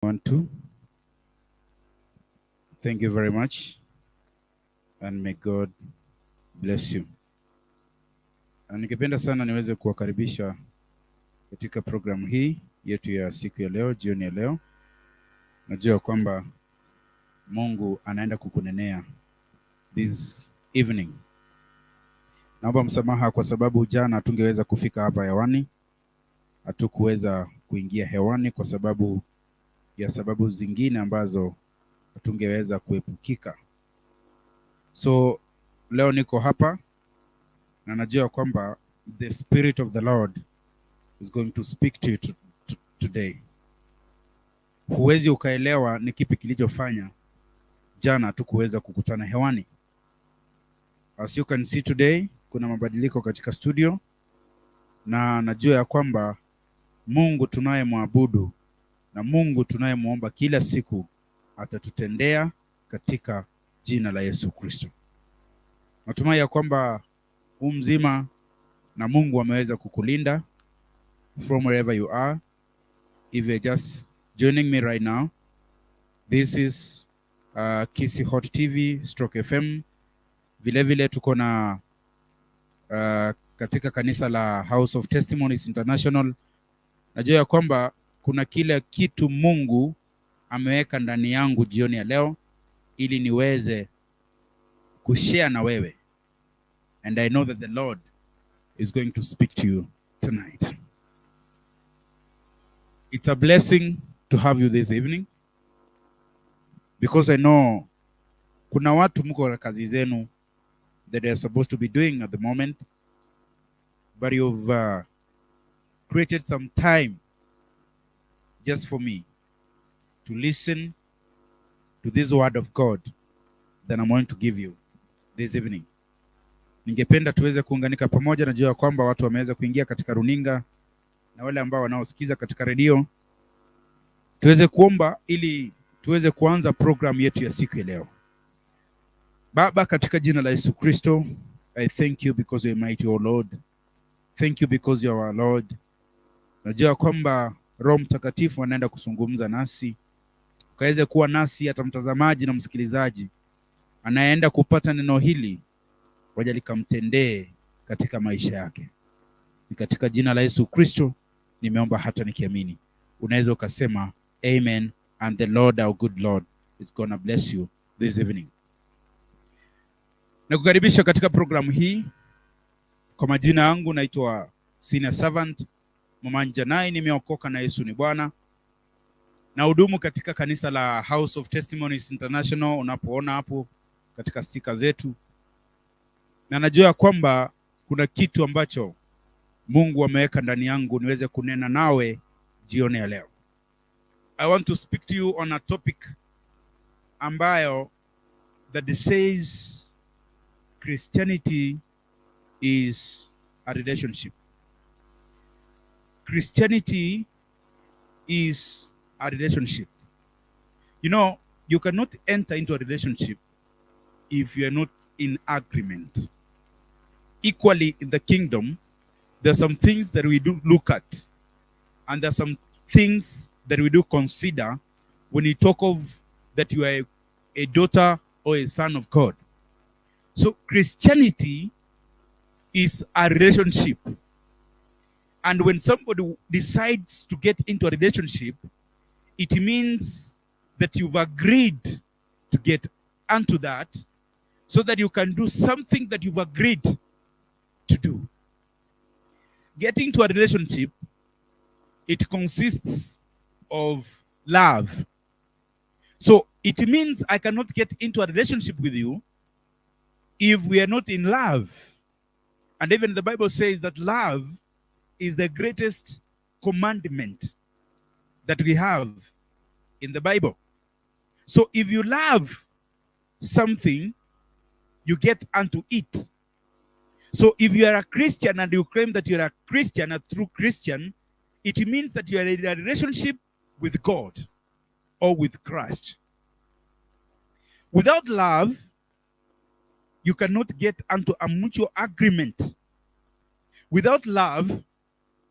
Want to thank you very much and may God bless you. Ningependa sana niweze kuwakaribisha katika programu hii yetu ya siku ya leo, jioni ya leo. Najua kwamba Mungu anaenda kukunenea this evening. Naomba msamaha kwa sababu jana hatungeweza kufika hapa hewani. Hatukuweza kuingia hewani kwa sababu ya sababu zingine ambazo hatungeweza kuepukika. So leo niko hapa na najua kwamba the Spirit of the Lord is going to speak to you today. Huwezi ukaelewa ni kipi kilichofanya jana hatukuweza kukutana hewani. As you can see today, kuna mabadiliko katika studio na najua ya kwamba Mungu tunayemwabudu na Mungu tunayemuomba kila siku atatutendea katika jina la Yesu Kristo. Natumai ya kwamba mzima na Mungu ameweza kukulinda from wherever you are. If you're just joining me right now, this is Kisi Hot TV Stroke FM. Vile tuko na katika kanisa la House of Testimonies International. Najua ya kwamba kuna kile kitu Mungu ameweka ndani yangu jioni ya leo ili niweze kushare na wewe. And I know that the Lord is going to speak to you tonight. It's a blessing to have you this evening because I know kuna watu mko na kazi zenu that they are supposed to be doing at the moment, but you've created some time just for me to listen to this word of God that I'm going to give you this evening. Ningependa tuweze kuunganika pamoja. Najua kwamba watu wameweza kuingia katika runinga na wale ambao wanaosikiza katika redio. Tuweze kuomba ili tuweze kuanza program yetu ya siku ya leo. Baba, katika jina la Yesu Kristo, I thank you because you are mighty, O Lord. Thank you because you are our Lord. Najua kwamba Roho Mtakatifu anaenda kuzungumza nasi. Ukaweze kuwa nasi hata mtazamaji na msikilizaji anaenda kupata neno hili waje likamtendee katika maisha yake. Ni katika jina la Yesu Kristo nimeomba hata nikiamini. Unaweza ukasema amen, and the Lord, our good Lord, is gonna bless you this evening. Nakukaribisha katika programu hii. Kwa majina yangu naitwa Senior Servant Momanyi Janai, nimeokoka na Yesu ni Bwana. Na hudumu katika kanisa la House of Testimonies International, unapoona hapo katika stika zetu. Na najua kwamba kuna kitu ambacho Mungu ameweka ndani yangu niweze kunena nawe jioni ya leo. I want to speak to you on a topic ambayo that says Christianity is a relationship. Christianity is a relationship. You know, you cannot enter into a relationship if you are not in agreement. Equally in the kingdom, there are some things that we do look at, and there are some things that we do consider when we talk of that you are a daughter or a son of God. So Christianity is a relationship. And when somebody decides to get into a relationship, it means that you've agreed to get onto that so that you can do something that you've agreed to do. Getting to a relationship, it consists of love. So it means I cannot get into a relationship with you if we are not in love. And even the Bible says that love is the greatest commandment that we have in the Bible. So if you love something, you get unto it. So if you are a Christian and you claim that you are a Christian, a true Christian, it means that you are in a relationship with God or with Christ. Without love, you cannot get unto a mutual agreement. Without love,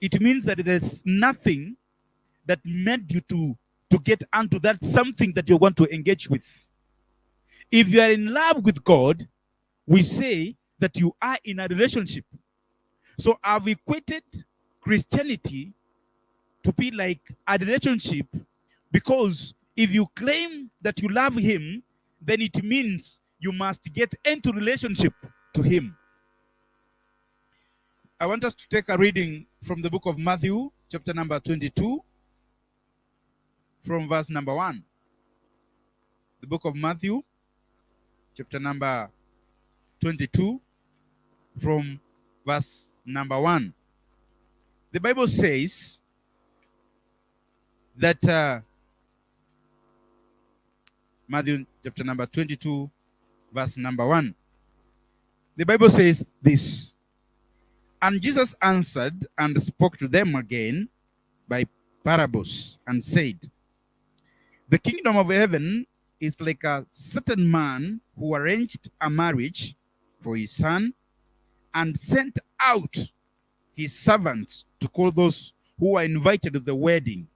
it means that there's nothing that made you to to get onto that something that you want to engage with. If you are in love with God, we say that you are in a relationship. So I've equated Christianity to be like a relationship, because if you claim that you love him, then it means you must get into relationship to him. I want us to take a reading from the book of Matthew, chapter number 22, from verse number 1. The book of Matthew, chapter number 22, from verse number 1. The Bible says that Matthew chapter number 22, verse number 1. The Bible says this: "And Jesus answered and spoke to them again by parables, and said, The kingdom of heaven is like a certain man who arranged a marriage for his son, and sent out his servants to call those who were invited to the wedding,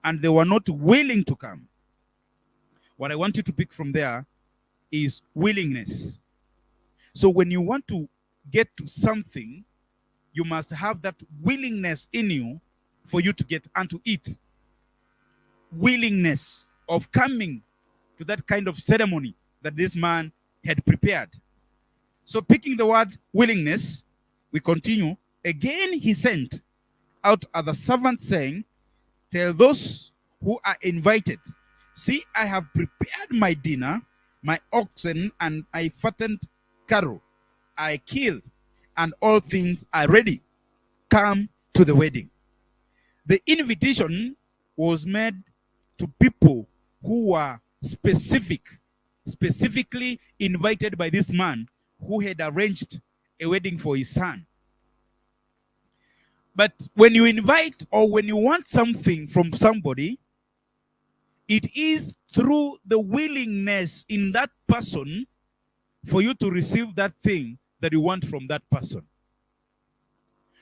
and they were not willing to come." What I want you to pick from there is willingness. So when you want to get to something, you must have that willingness in you for you to get onto it. Willingness of coming to that kind of ceremony that this man had prepared. So picking the word willingness, we continue. "Again he sent out other servants, saying, Tell those who are invited, see, I have prepared my dinner, my oxen and I fattened cattle I killed, and all things are ready. Come to the wedding." The invitation was made to people who were specifically invited by this man who had arranged a wedding for his son. But when you invite or when you want something from somebody, it is through the willingness in that person for you to receive that thing that you want from that person.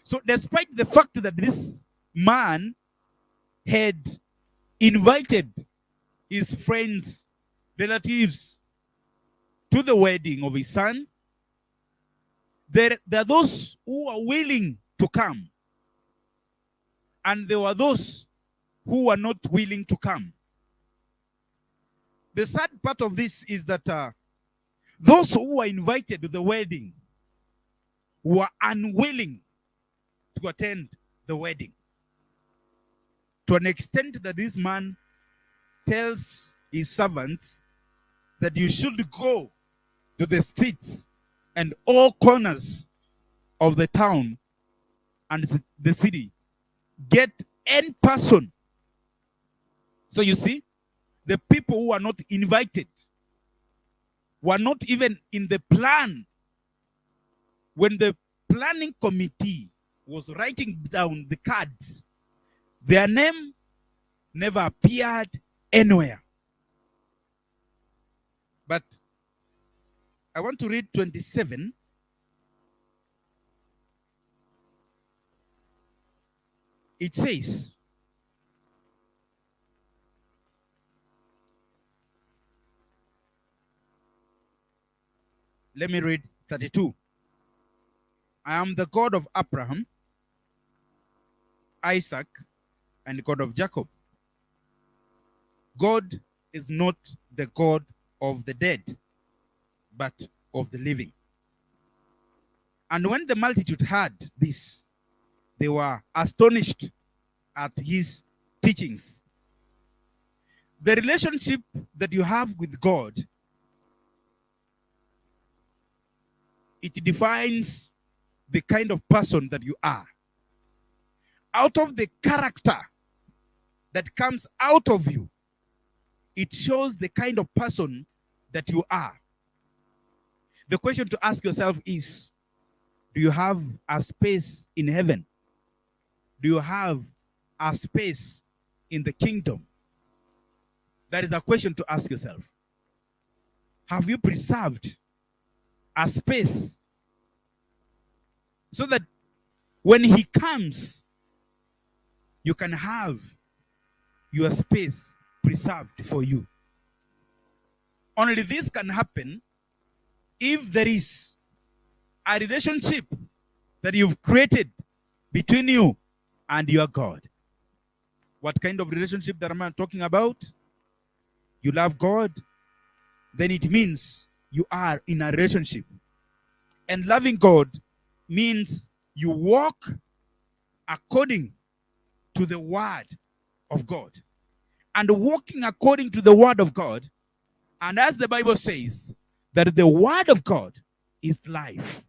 So despite the fact that this man had invited his friends, relatives to the wedding of his son, there are those who are willing to come, and there were those who were not willing to come. The sad part of this is that those who were invited to the wedding were unwilling to attend the wedding, to an extent that this man tells his servants that you should go to the streets and all corners of the town and the city, get any person. So you see, the people who are not invited were not even in the plan. When the planning committee was writing down the cards, their name never appeared anywhere. But I want to read 27. It says, let me read 32. "I am the God of Abraham, Isaac, and God of Jacob. God is not the God of the dead, but of the living." And when the multitude heard this, they were astonished at his teachings. The relationship that you have with God, it defines the kind of person that you are. Out of the character that comes out of you, it shows the kind of person that you are. The question to ask yourself is, do you have a space in heaven? Do you have a space in the kingdom? That is a question to ask yourself. Have you preserved a space so that when he comes, you can have your space preserved for you. Only this can happen if there is a relationship that you've created between you and your God. What kind of relationship that I'm talking about? You love God, then it means you are in a relationship. And loving God means you walk according to the word of God. And walking according to the word of God, and as the Bible says, that the word of God is life.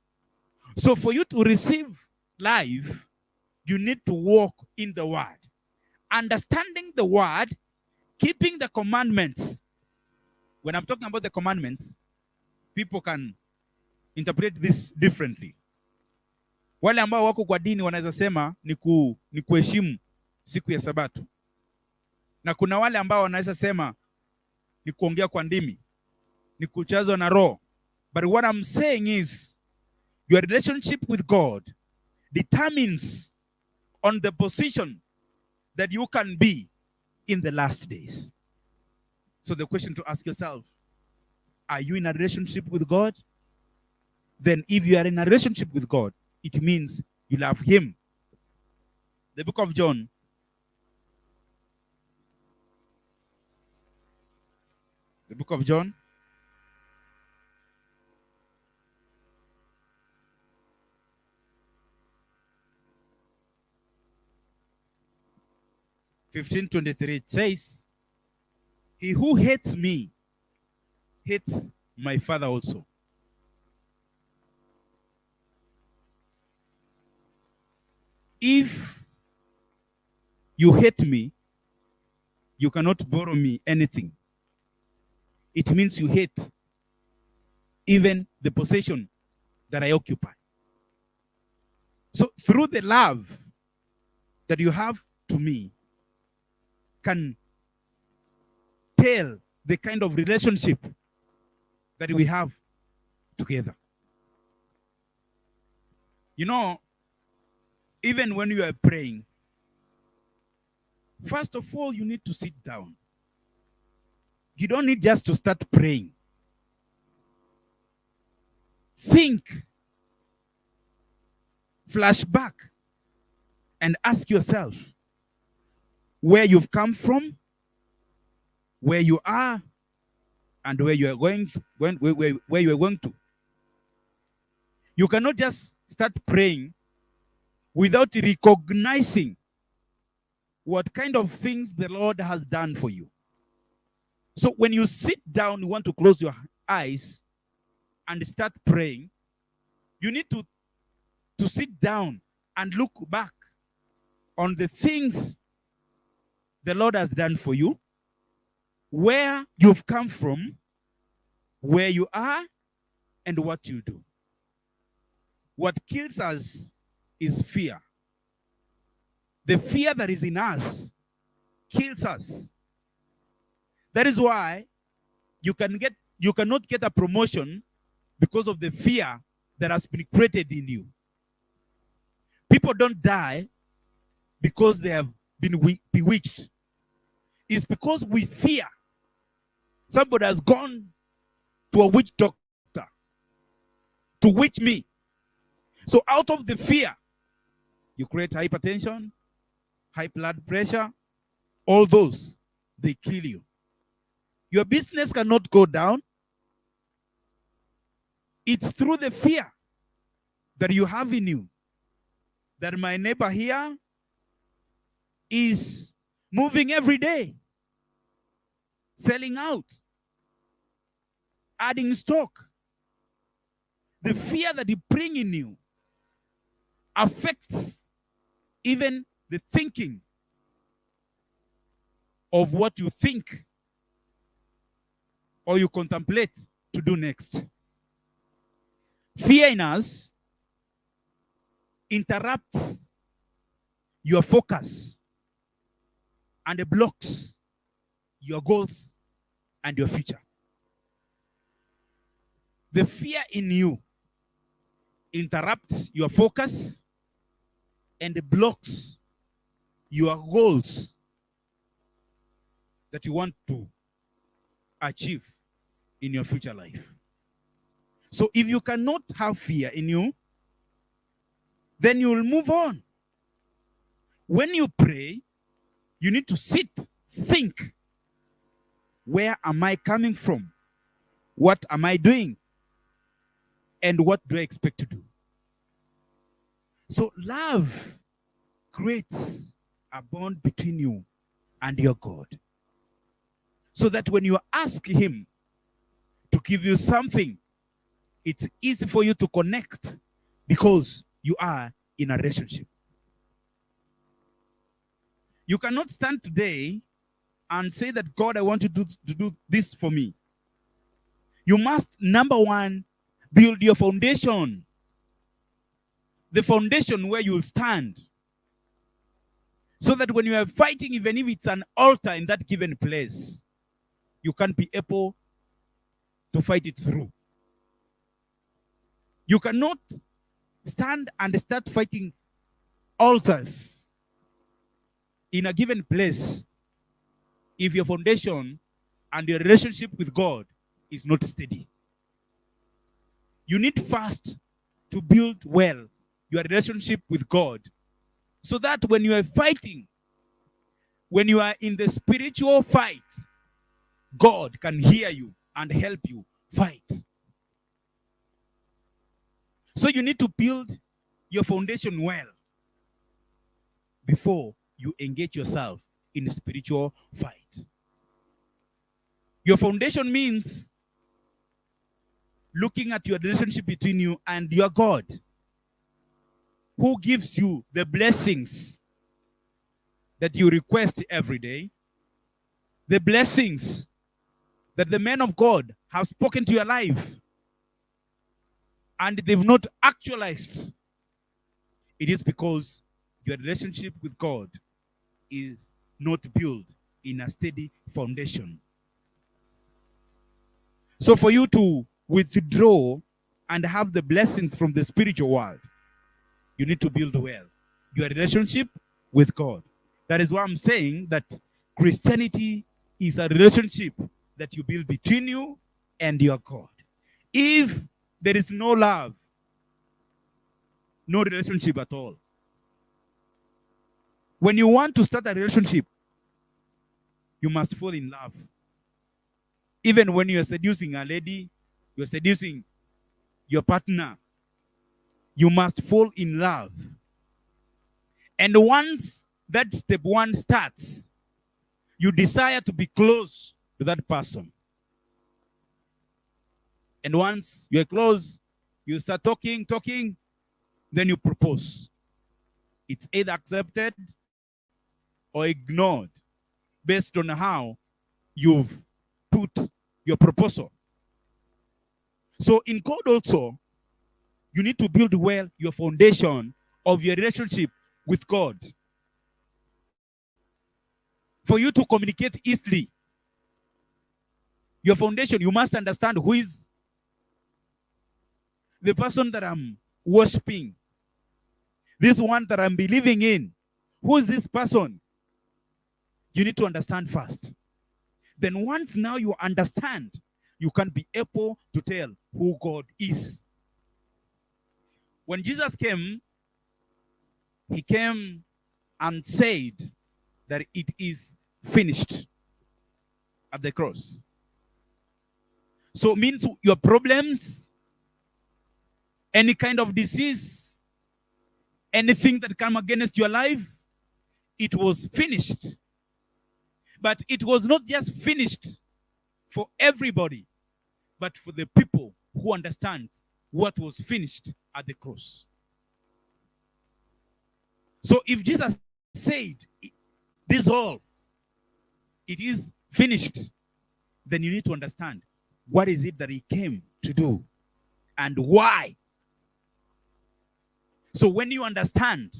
So for you to receive life, you need to walk in the word. Understanding the word, keeping the commandments. When I'm talking about the commandments, people can interpret this differently. Wale ambao wako kwa dini wanaweza sema ni kuheshimu siku ya Sabato. Na kuna wale ambao wanaweza sema ni kuongea kwa ndimi, ni kuchezwa na roho. But what I'm saying is, your relationship with God determines on the position that you can be in the last days. So the question to ask yourself, are you in a relationship with God? Then if you are in a relationship with God, it means you love him. The book of John, (15:23) it says, he who hates me hates my Father also. If you hate me, you cannot borrow me anything. It means you hate even the possession that I occupy. So through the love that you have to me can tell the kind of relationship that we have together. You know, even when you are praying, first of all, you need to sit down. You don't need just to start praying. Think, flash back, and ask yourself where you've come from, where you are, and where you are going to. You cannot just start praying without recognizing what kind of things the Lord has done for you. So when you sit down, you want to close your eyes and start praying, you need to sit down and look back on the things the Lord has done for you, where you've come from, where you are, and what you do. What kills us is fear. The fear that is in us kills us. That is why you cannot get a promotion because of the fear that has been created in you. People don't die because they have been bewitched. It's because we fear. Somebody has gone to a witch doctor to witch me. So out of the fear, you create hypertension, high blood pressure, all those, they kill you. Your business cannot go down. It's through the fear that you have in you that my neighbor here is moving every day, selling out, adding stock. The fear that you bring in you affects even the thinking of what you think or you contemplate to do next. Fear in us interrupts your focus and it blocks your goals and your future. The fear in you interrupts your focus and it blocks your goals that you want to achieve in your future life. So if you cannot have fear in you, then you will move on. When you pray, you need to sit, think, where am I coming from? What am I doing? And what do I expect to do? So love creates a bond between you and your God. So that when you ask him to give you something, it's easy for you to connect because you are in a relationship. You cannot stand today and say that, God, I want you to do this for me. You must, number one, build your foundation. The foundation where you'll stand. So that when you are fighting, even if it's an altar in that given place, you can be able to fight it through. You cannot stand and start fighting altars in a given place if your foundation and your relationship with God is not steady. You need first to build well your relationship with God, so that when you are fighting, when you are in the spiritual fight, God can hear you and help you fight. So you need to build your foundation well before you engage yourself in a spiritual fight. Your foundation means looking at your relationship between you and your God, who gives you the blessings that you request every day, the blessings that the men of God have spoken to your life, and they've not actualized. It is because your relationship with God is not built in a steady foundation. So for you to withdraw and have the blessings from the spiritual world, you need to build well your relationship with God. That is why I'm saying that Christianity is a relationship that you build between you and your God. If there is no love, no relationship at all. When you want to start a relationship, you must fall in love. Even when you're seducing a lady, you're seducing your partner, you must fall in love. And once that step one starts, you desire to be close to that person. And once you're close, you start talking, then you propose. It's either accepted or ignored based on how you've put your proposal. So in God also, you need to build well your foundation of your relationship with God. For you to communicate easily, your foundation, you must understand who is the person that I'm worshiping, this one that I'm believing in. Who is this person? You need to understand first. Then once now you understand, you can be able to tell who God is. When Jesus came, he came and said that it is finished at the cross. So it means your problems, any kind of disease, anything that come against your life, it was finished. But it was not just finished for everybody, but for the people who understand what was finished at the cross. So if Jesus said, this all, it is finished, then you need to understand what is it that he came to do and why. So when you understand,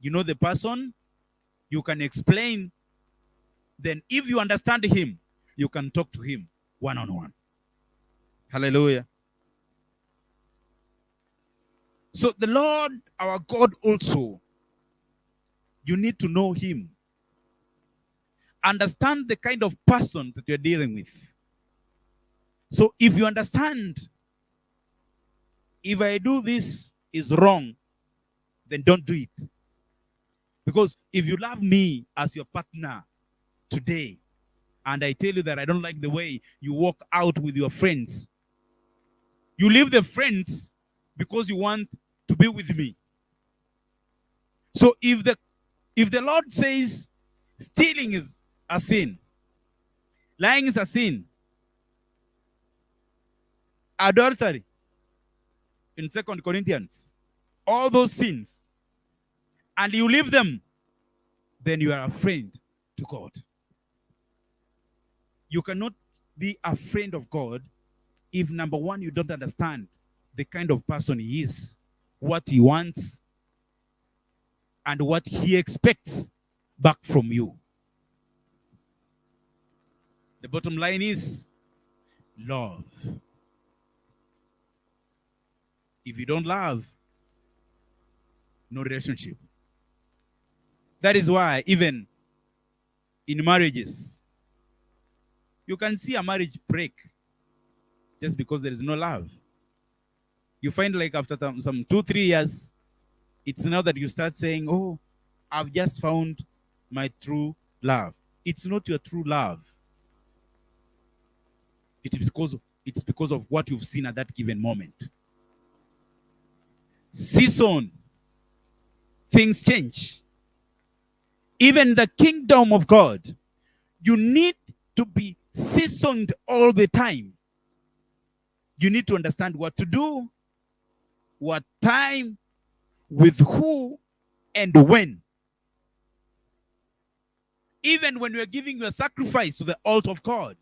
you know the person, you can explain. Then if you understand him, you can talk to him one-on-one. Hallelujah. So the Lord, our God also, you need to know him Understand the kind of person that you're dealing with. So if you understand, if I do this is wrong, then don't do it. Because if you love me as your partner today, and I tell you that I don't like the way you walk out with your friends, you leave the friends because you want to be with me. So if the Lord says stealing is a sin, lying is a sin, adultery in 2 Corinthians, all those sins, and you leave them, then you are a friend to God. You cannot be a friend of God if, number one, you don't understand the kind of person he is, what he wants, and what he expects back from you. The bottom line is love. If you don't love, no relationship. That is why even in marriages, you can see a marriage break just because there is no love. You find like after some 2-3 years, it's now that you start saying, oh, I've just found my true love. It's not your true love. It's because of what you've seen at that given moment. Season, things change. Even the kingdom of God, you need to be seasoned all the time. You need to understand what to do, what time, with who, and when. Even when you're giving your sacrifice to the altar of God,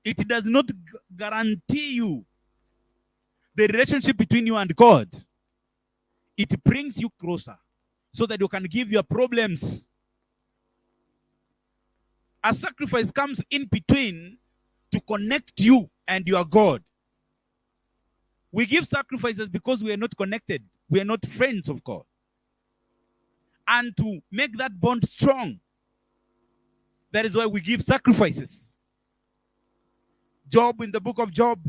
it does not guarantee you the relationship between you and God. It brings you closer so that you can give your problems. A sacrifice comes in between to connect you and your God. We give sacrifices because we are not connected. We are not friends of God. And to make that bond strong, that is why we give sacrifices. Job, in the book of Job,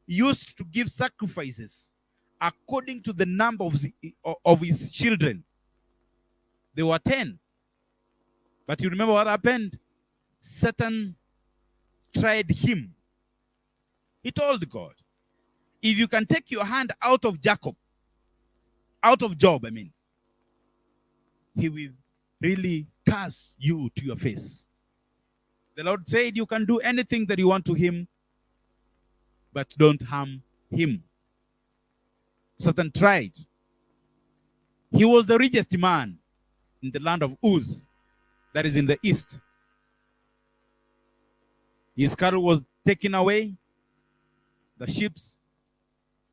used to give sacrifices according to the number of his children. There were 10. But you remember what happened? Satan tried him. He told God, if you can take your hand out of Job, he will really curse you to your face. The Lord said you can do anything that you want to him, but don't harm him. Satan tried. He was the richest man in the land of Uz, that is in the east. His cattle was taken away, the sheep,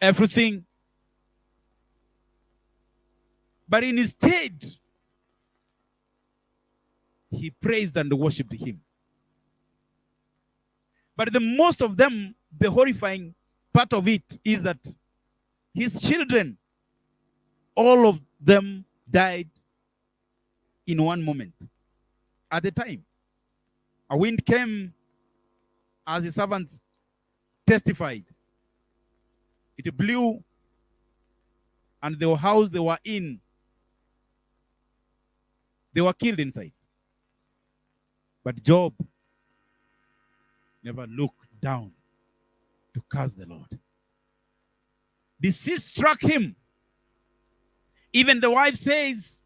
everything. But instead, he praised and worshipped him. But the most of them, the horrifying part of it is that his children, all of them died in one moment. At the time, a wind came, as the servants testified. It blew, and the house they were in, they were killed inside. But Job never looked down to curse the Lord. Disease struck him. Even the wife says,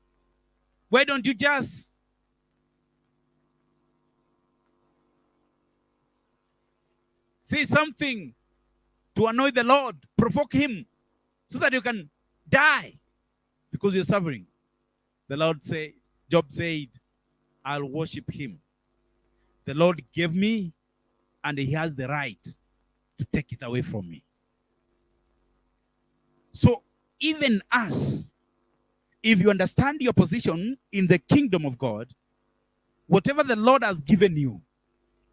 why don't you just say something to annoy the Lord, provoke him, so that you can die because you're suffering? The Lord said, Job said, I'll worship him. The Lord gave me, and he has the right to take it away from me. So even us, if you understand your position in the kingdom of God, whatever the Lord has given you,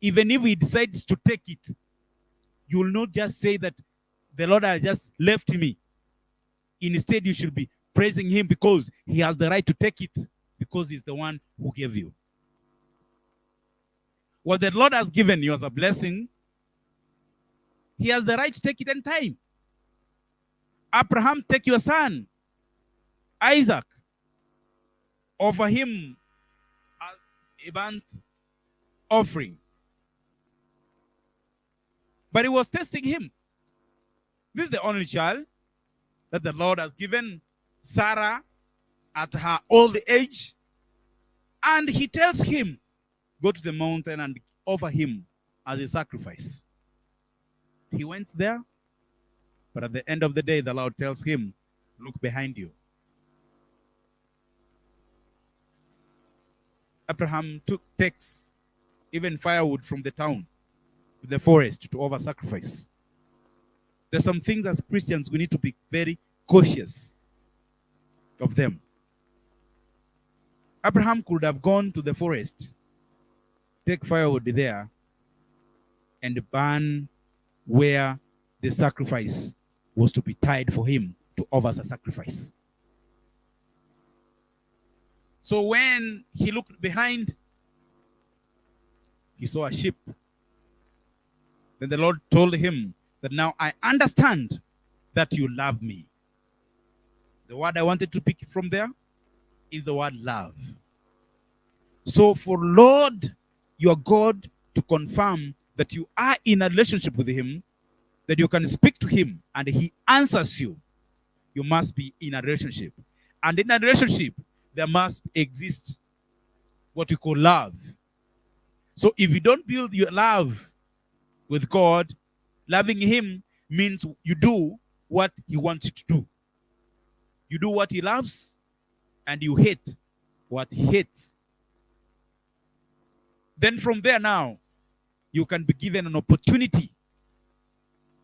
even if he decides to take it, you will not just say that the Lord has just left me. Instead, you should be praising him because he has the right to take it, because he's the one who gave you. What the Lord has given you as a blessing, he has the right to take it any time. Abraham, take your son, Isaac, offer him as a burnt offering. But he was testing him. This is the only child that the Lord has given Sarah at her old age. And he tells him, go to the mountain and offer him as a sacrifice. He went there, but at the end of the day, the Lord tells him, look behind you. Abraham takes even firewood from the town to the forest to offer sacrifice. There's some things as Christians we need to be very cautious of them. Abraham could have gone to the forest, take firewood there, and burn where the sacrifice was to be tied for him to offer as a sacrifice. So when he looked behind, he saw a sheep. Then the Lord told him that now I understand that you love me. The word I wanted to pick from there is the word love. So for Lord, your God, to confirm that you are in a relationship with him, that you can speak to him and he answers you, you must be in a relationship. And in a relationship, there must exist what we call love. So if you don't build your love with God, loving him means you do what he wants you to do. You do what he loves and you hate what he hates. Then from there now, you can be given an opportunity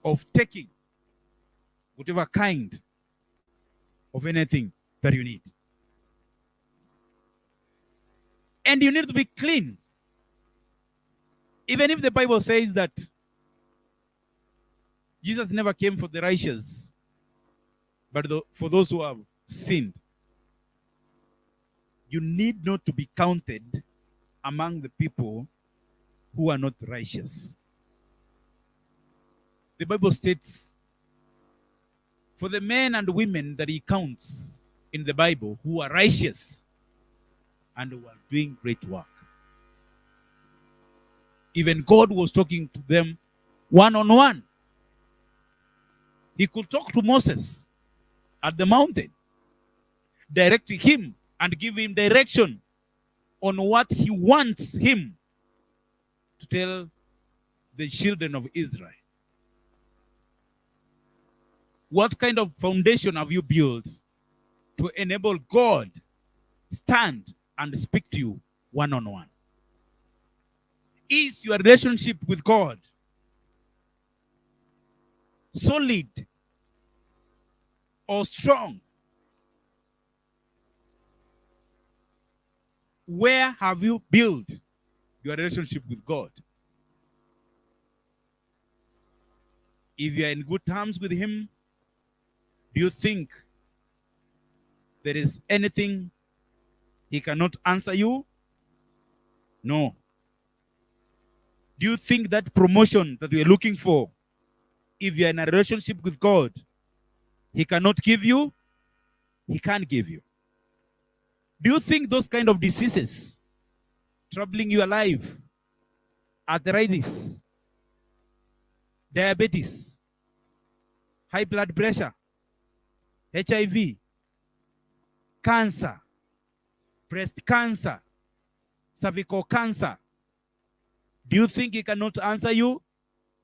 of taking whatever kind of anything that you need. And you need to be clean. Even if the Bible says that Jesus never came for the righteous, but for those who have sinned. You need not to be counted among the people who are not righteous. The Bible states, for the men and women that he counts in the Bible who are righteous and who are doing great work. Even God was talking to them one-on-one. He could talk to Moses at the mountain, direct him and give him direction on what he wants him to tell the children of Israel. What kind of foundation have you built to enable God stand and speak to you one-on-one? Is your relationship with God solid or strong? Where have you built your relationship with God? If you are in good terms with him, do you think there is anything he cannot answer you? No. Do you think that promotion that we are looking for, if you are in a relationship with God, he cannot give you? He can't give you. Do you think those kind of diseases troubling your life, arthritis, diabetes, high blood pressure, HIV, cancer, breast cancer, cervical cancer, do you think he cannot answer you?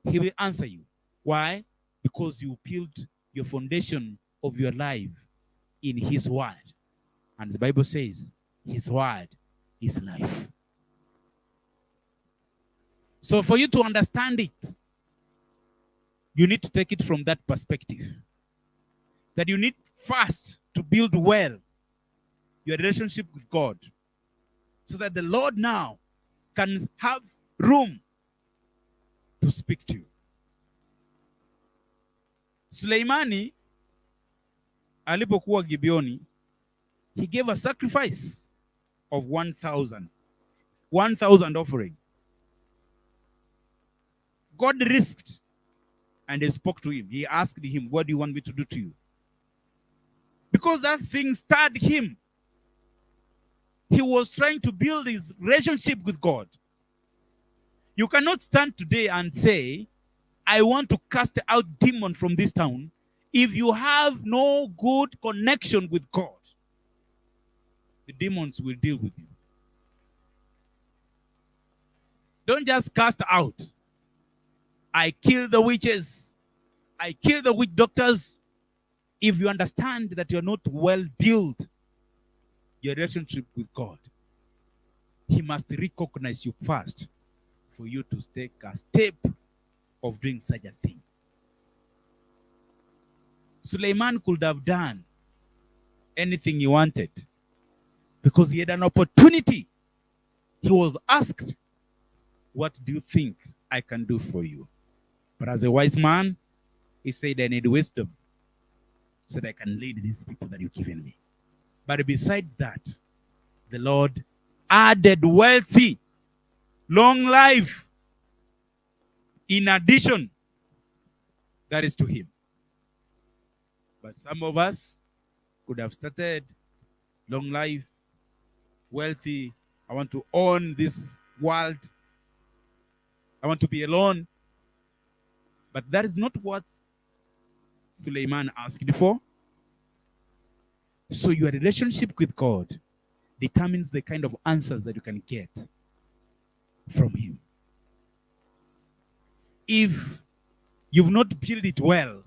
He will answer you. Why? Because you built your foundation of your life in his word. And the Bible says his word is life. So for you to understand it, you need to take it from that perspective. That you need first to build well your relationship with God, so that the Lord now can have room to speak to you. Suleimani alipokuwa Gibeoni, he gave a sacrifice of 1,000. 1,000 offering. God risked and he spoke to him. He asked him, what do you want me to do to you? Because that thing stirred him. He was trying to build his relationship with God. You cannot stand today and say, I want to cast out demon from this town, if you have no good connection with God. The demons will deal with you. Don't just cast out. I kill the witches. I kill the witch doctors. If you understand that you're not well built, your relationship with God, he must recognize you first for you to take a step of doing such a thing. Suleiman could have done anything he wanted because he had an opportunity. He was asked, what do you think I can do for you? But as a wise man, he said, I need wisdom so that I can lead these people that you've given me. But besides that, the Lord added wealthy, long life in addition, that is to him. But some of us could have started long life, wealthy. I want to own this world. I want to be alone. But that is not what Suleiman asked for. So your relationship with God determines the kind of answers that you can get from him. If you've not built it well,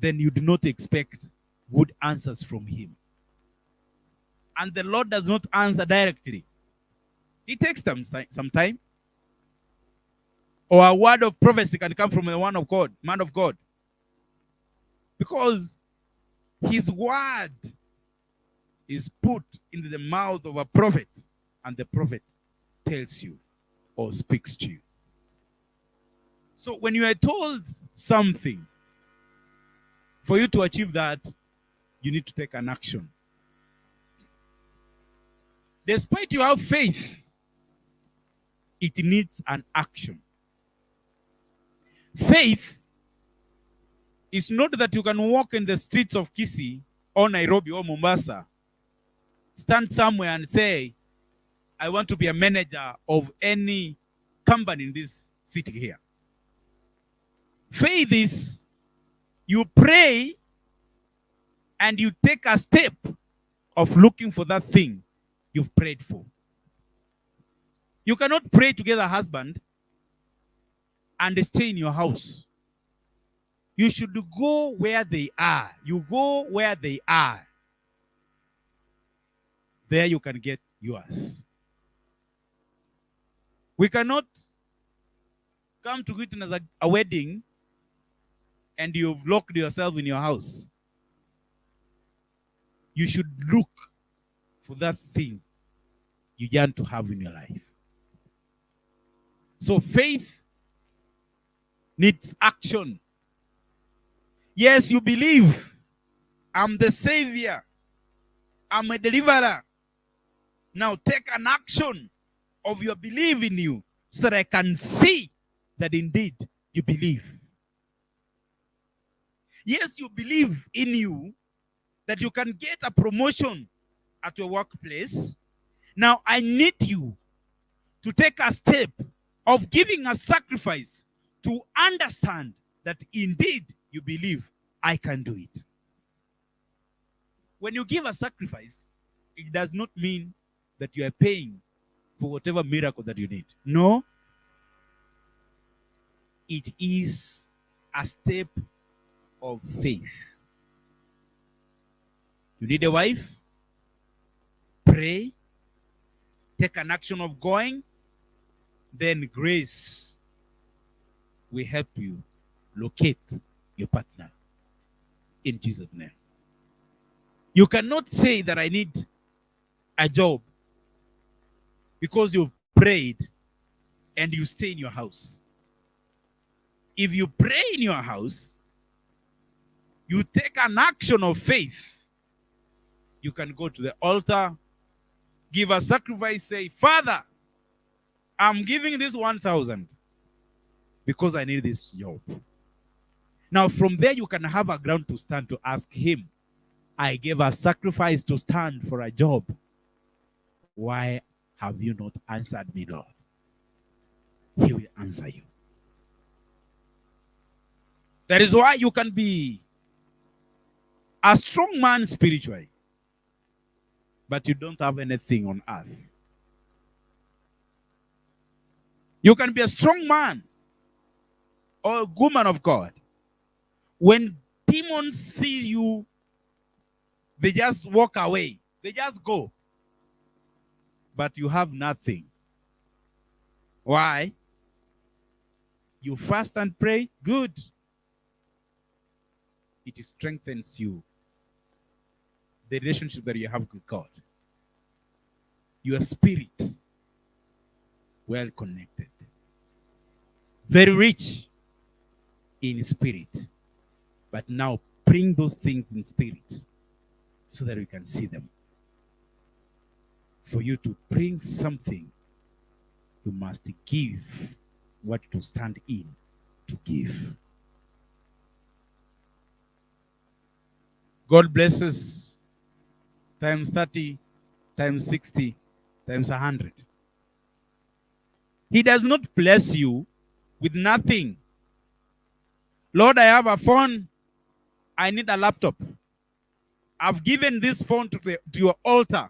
then you do not expect good answers from him. And the Lord does not answer directly. It takes some time. Or a word of prophecy can come from the man of God. Because his word is put into the mouth of a prophet, and the prophet tells you or speaks to you. So when you are told something, for you to achieve that, you need to take an action. Despite you have faith, it needs an action. Faith is not that you can walk in the streets of Kisii or Nairobi or Mombasa, stand somewhere and say, I want to be a manager of any company in this city here. Faith is you pray and you take a step of looking for that thing you've prayed for. You cannot pray to get a husband and stay in your house. You should go where they are. You go where they are. There you can get yours. We cannot come to witness a wedding and you've locked yourself in your house. You should look for that thing you yearn to have in your life. So faith needs action. Yes, you believe. I'm the Savior. I'm a deliverer. Now take an action of your belief in you so that I can see that indeed you believe. Yes, you believe in you that you can get a promotion at your workplace. Now I need you to take a step of giving a sacrifice to understand that indeed you believe I can do it. When you give a sacrifice, it does not mean that you are paying for whatever miracle that you need. No. It is a step of faith. You need a wife? Pray. Take an action of going. Then grace will help you locate your partner. In Jesus' name. You cannot say that I need a job because you've prayed and you stay in your house. If you pray in your house, you take an action of faith, you can go to the altar give a sacrifice, say, Father, I'm giving this 1,000 because I need this job. Now, from there, you can have a ground to stand to ask him, I gave a sacrifice to stand for a job. Why have you not answered me, Lord? He will answer you. That is why you can be a strong man spiritually, but you don't have anything on earth. You can be a strong man or a woman of God. When demons see you, they just walk away. They just go. But you have nothing. Why? You fast and pray? Good. It strengthens you. The relationship that you have with God. Your spirit, well connected. Very rich in spirit. But now bring those things in spirit so that we can see them. For you to bring something, you must give what to stand in to give. God blesses times 30, times 60, times 100. He does not bless you with nothing. Lord, I have a phone. I need a laptop. I've given this phone to your altar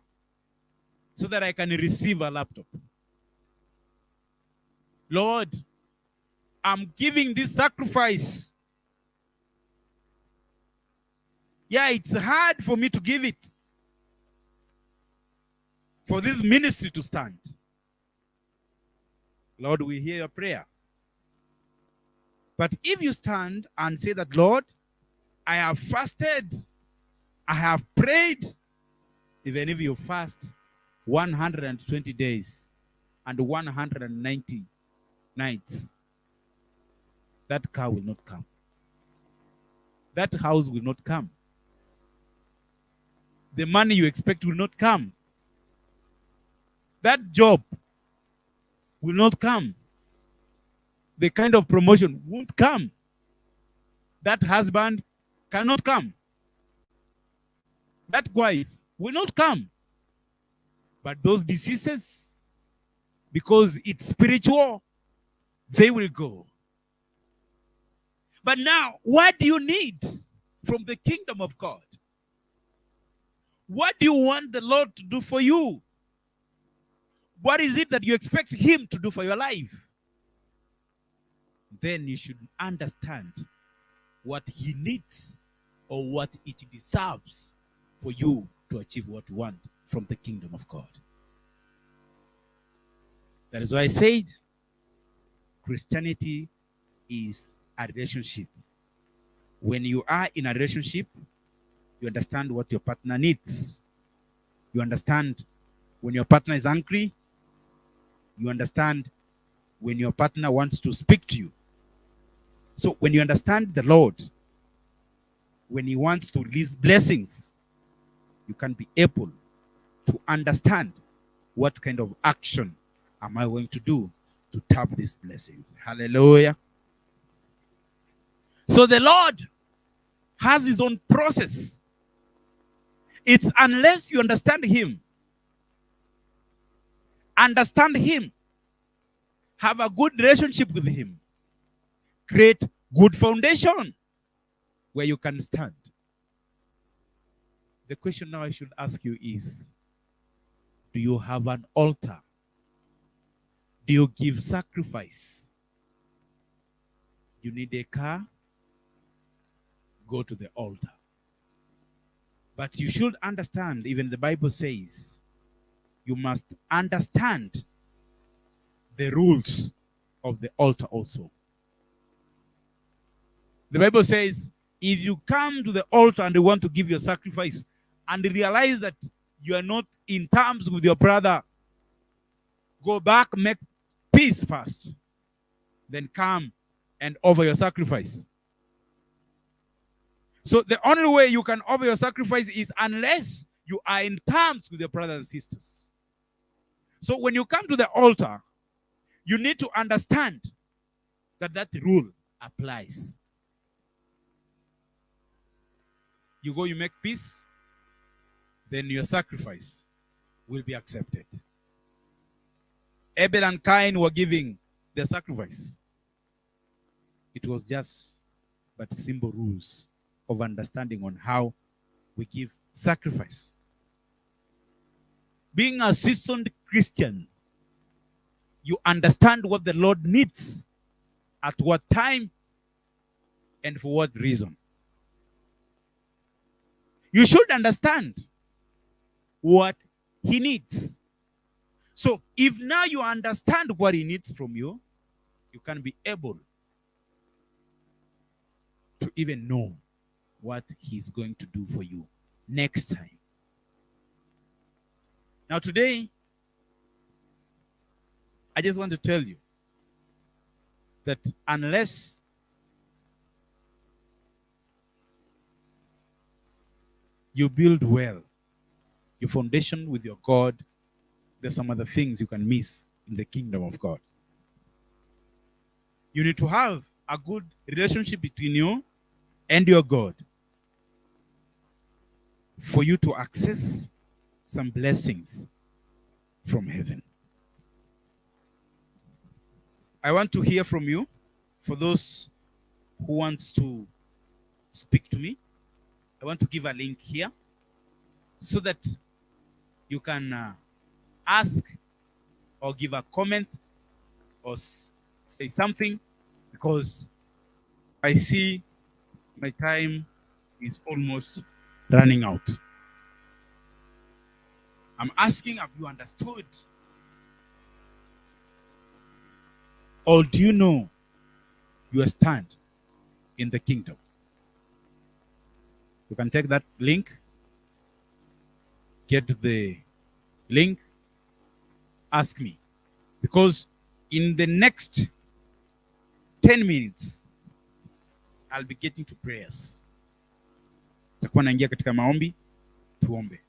so that I can receive a laptop. Lord, I'm giving this sacrifice. Yeah, it's hard for me to give it. For this ministry to stand. Lord, we hear your prayer. But if you stand and say that, Lord, I have fasted, I have prayed, even if you fast 120 days and 190 nights, that car will not come. That house will not come. The money you expect will not come. That job will not come. The kind of promotion won't come. That husband cannot come. That wife will not come. But those diseases, because it's spiritual, they will go. But now, what do you need from the kingdom of God? What do you want the Lord to do for you? What is it that you expect him to do for your life? Then you should understand what he needs or what it deserves for you to achieve what you want from the kingdom of God. That is why I said Christianity is a relationship. When you are in a relationship, you understand what your partner needs. You understand when your partner is angry. You understand when your partner wants to speak to you. So when you understand the Lord, when he wants to release blessings, you can be able to understand what kind of action am I going to do to tap these blessings. Hallelujah. So the Lord has his own process. It's unless you understand him, have a good relationship with him, create good foundation where you can stand. The question now I should ask you is, do you have an altar? Do you give sacrifice? You need a car? Go to the altar. But you should understand, even the Bible says, you must understand the rules of the altar also. The Bible says, if you come to the altar and you want to give your sacrifice and realize that you are not in terms with your brother, go back, make peace first. Then come and offer your sacrifice. So the only way you can offer your sacrifice is unless you are in terms with your brothers and sisters. So when you come to the altar, you need to understand that that rule applies. You go, you make peace, then your sacrifice will be accepted. Abel and Cain were giving their sacrifice. It was just but simple rules of understanding on how we give sacrifice. Being a seasoned Christian, you understand what the Lord needs, at what time, and for what reason. You should understand what He needs. So if now you understand what He needs from you, you can be able to even know what He's going to do for you next time. Now today, I just want to tell you that unless you build well your foundation with your God, there's some other things you can miss in the kingdom of God. You need to have a good relationship between you and your God for you to access some blessings from heaven. I want to hear from you. For those who wants to speak to me, I want to give a link here so that you can ask or give a comment or say something, because I see my time is almost running out. I'm asking, have you understood? Or do you know your stand in the kingdom? You can take that link, get the link, ask me. Because in the next 10 minutes, I'll be getting to prayers. Takuwa naingia katika maombi, tuombe.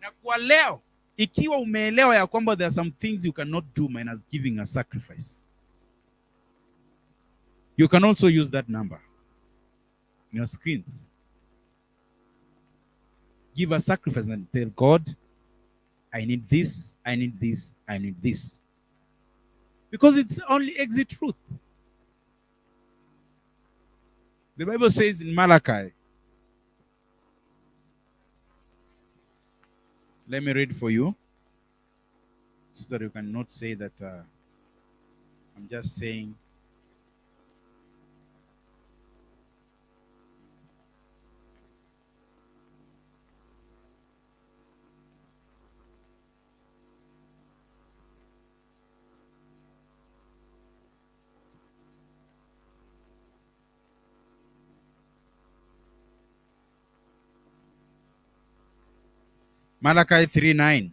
Na kwa leo, ikiwa umeelewa ya kwamba there are some things you cannot do minus giving a sacrifice, you can also use that number in your screens. Give a sacrifice and tell God, I need this, I need this, I need this. Because it's only exit truth. The Bible says in Malachi, let me read for you so that you cannot say that I'm just saying. Malachi 3:9.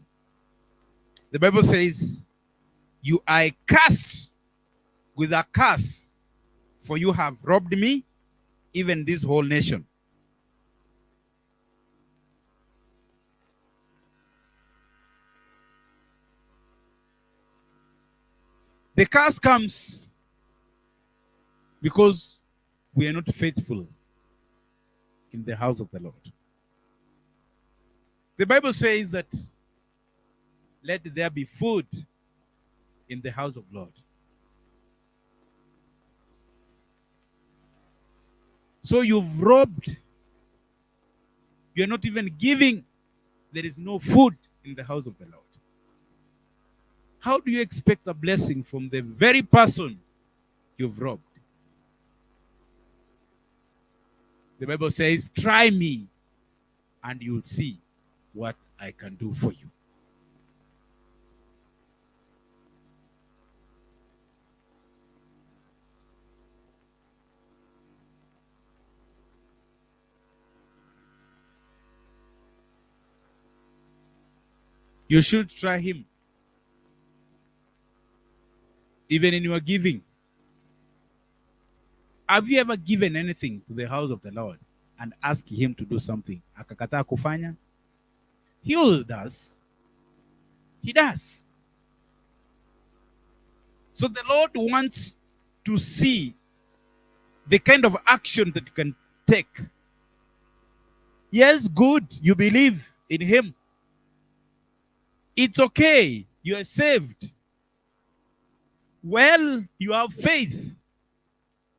The Bible says, you are cursed with a curse, for you have robbed me, even this whole nation. The curse comes because we are not faithful in the house of the Lord. The Bible says that let there be food in the house of the Lord. So you've robbed. You're not even giving. There is no food in the house of the Lord. How do you expect a blessing from the very person you've robbed? The Bible says, try me and you'll see what I can do for you. You should try him. Even in your giving. Have you ever given anything to the house of the Lord and asked him to do something? Akakataa kufanya? He always does. He does. So the Lord wants to see the kind of action that you can take. Yes, good, you believe in Him. It's okay, you are saved. Well, you have faith.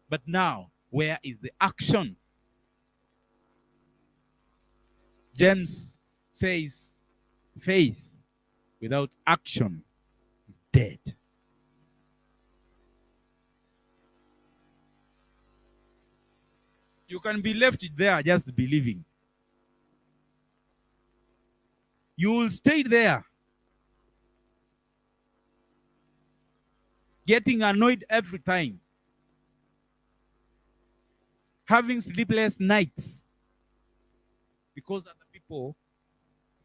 But now, where is the action? James says, faith without action is dead. You can be left there just believing. You will stay there, getting annoyed every time, having sleepless nights, because other people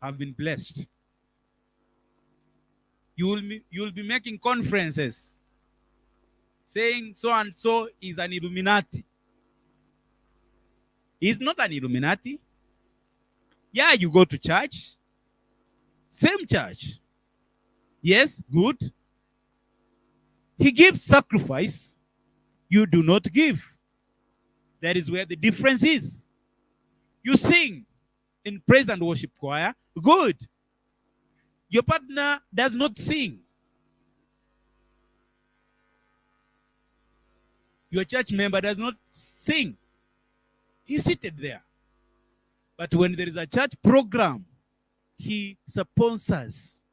have been blessed. You will be making conferences saying so and so is an Illuminati. He's not an Illuminati. Yeah, you go to church. Same church. Yes, good. He gives sacrifice. You do not give. That is where the difference is. You sing in praise and worship choir. Good. Your partner does not sing. Your church member does not sing. He's seated there. But when there is a church program, he sponsors.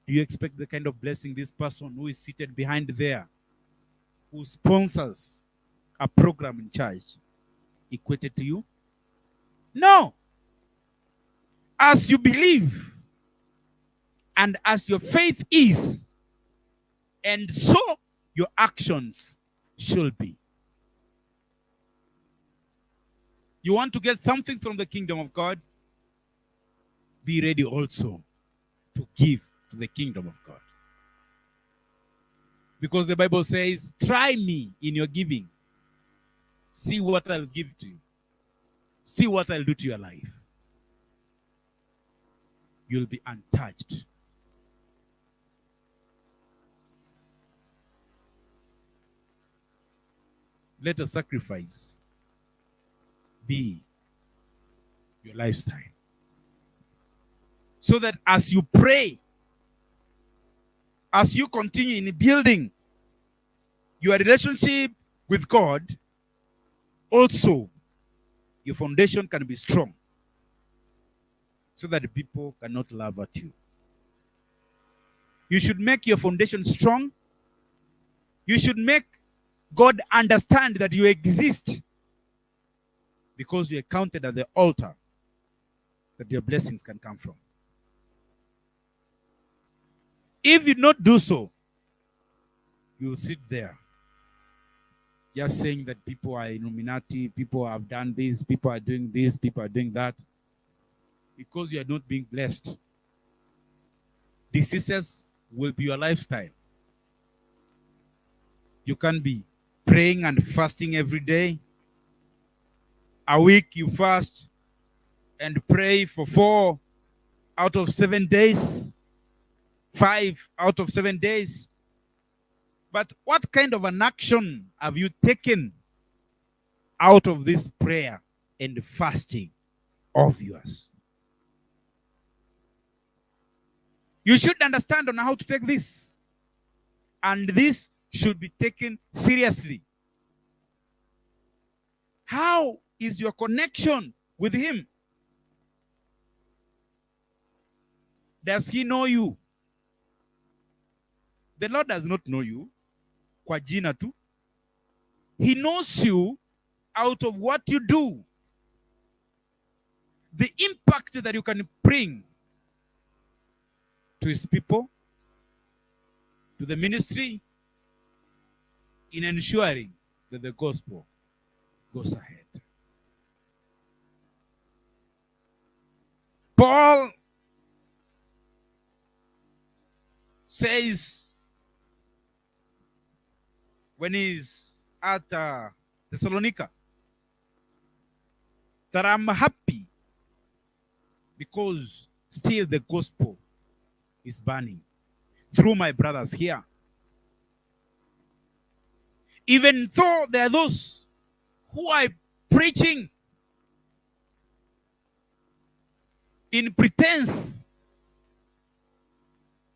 Do you expect the kind of blessing this person who is seated behind there, who sponsors a program in church, equated to you? No. As you believe, and as your faith is, and so your actions should be. You want to get something from the kingdom of God? Be ready also to give to the kingdom of God. Because the Bible says, try me in your giving. See what I'll give to you. See what I'll do to your life. You'll be untouched. Let a sacrifice be your lifestyle. So that as you pray, as you continue in building your relationship with God, also your foundation can be strong, so that people cannot laugh at you. You should make your foundation strong. You should make God understand that you exist, because you are counted at the altar that your blessings can come from. If you not do so, you will sit there just saying that people are Illuminati, people have done this, people are doing this, people are doing that, because you are not being blessed. Diseases will be your lifestyle. You can be praying and fasting every day. A week you fast and pray for 4 out of 7 days, 5 out of 7 days. But what kind of an action have you taken out of this prayer and fasting of yours? You should understand on how to take this. And this should be taken seriously. How is your connection with Him? Does He know you? The Lord does not know you kwa jina tu. He knows you out of what you do. The impact that you can bring to His people, to the ministry, in ensuring that the gospel goes ahead. Paul says, when he's at Thessalonica, that I'm happy because still the gospel is burning through my brothers here. Even though there are those who are preaching in pretense,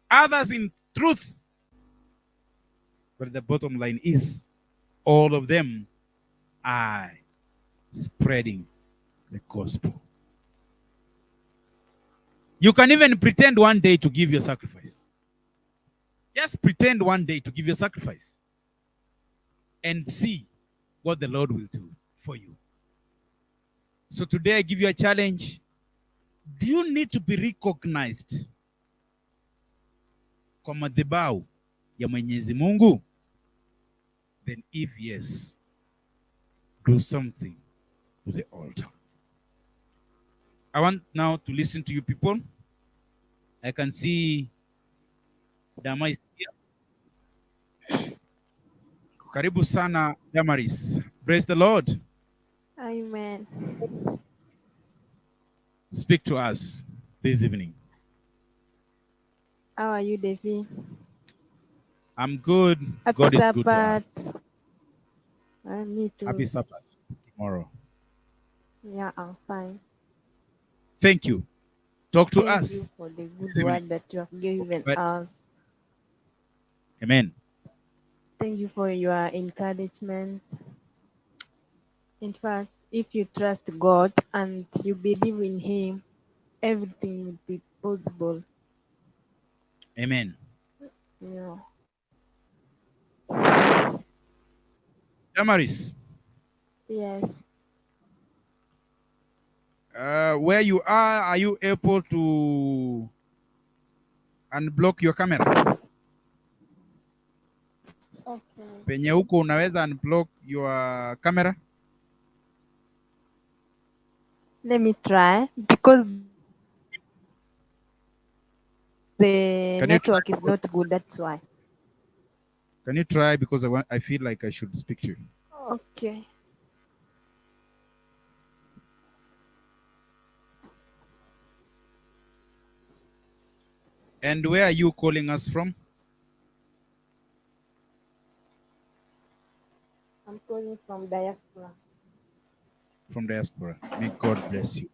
others in truth. But the bottom line is, all of them are spreading the gospel. You can even pretend one day to give your sacrifice. Just pretend one day to give your sacrifice and see what the Lord will do for you. So today I give you a challenge. Do you need to be recognized kwa madhabahu ya Mwenyezi Mungu? Then if yes, do something to the altar. I want now to listen to you people. I can see Dama is here. Karibu sana Damaris. Praise the Lord. Amen. Speak to us this evening. How are you, Devi? I'm good. Happy God Sabbath. is good to us. Me too. Happy Sabbath tomorrow. Yeah, I'm fine. Thank you. Talk to Thank us. you for the good word that you have given us. Amen. Thank you for your encouragement. In fact, if you trust God and you believe in Him, everything will be possible. Amen. Yeah. Damaris. Yes. Where you are you able to unblock your camera? Okay. Penye huko unaweza unblock your camera? Let me try, because the network is not good, that's why. Can you try, because I feel like I should speak to you. Okay. And where are you calling us from? I'm calling from diaspora. From diaspora. May God bless you.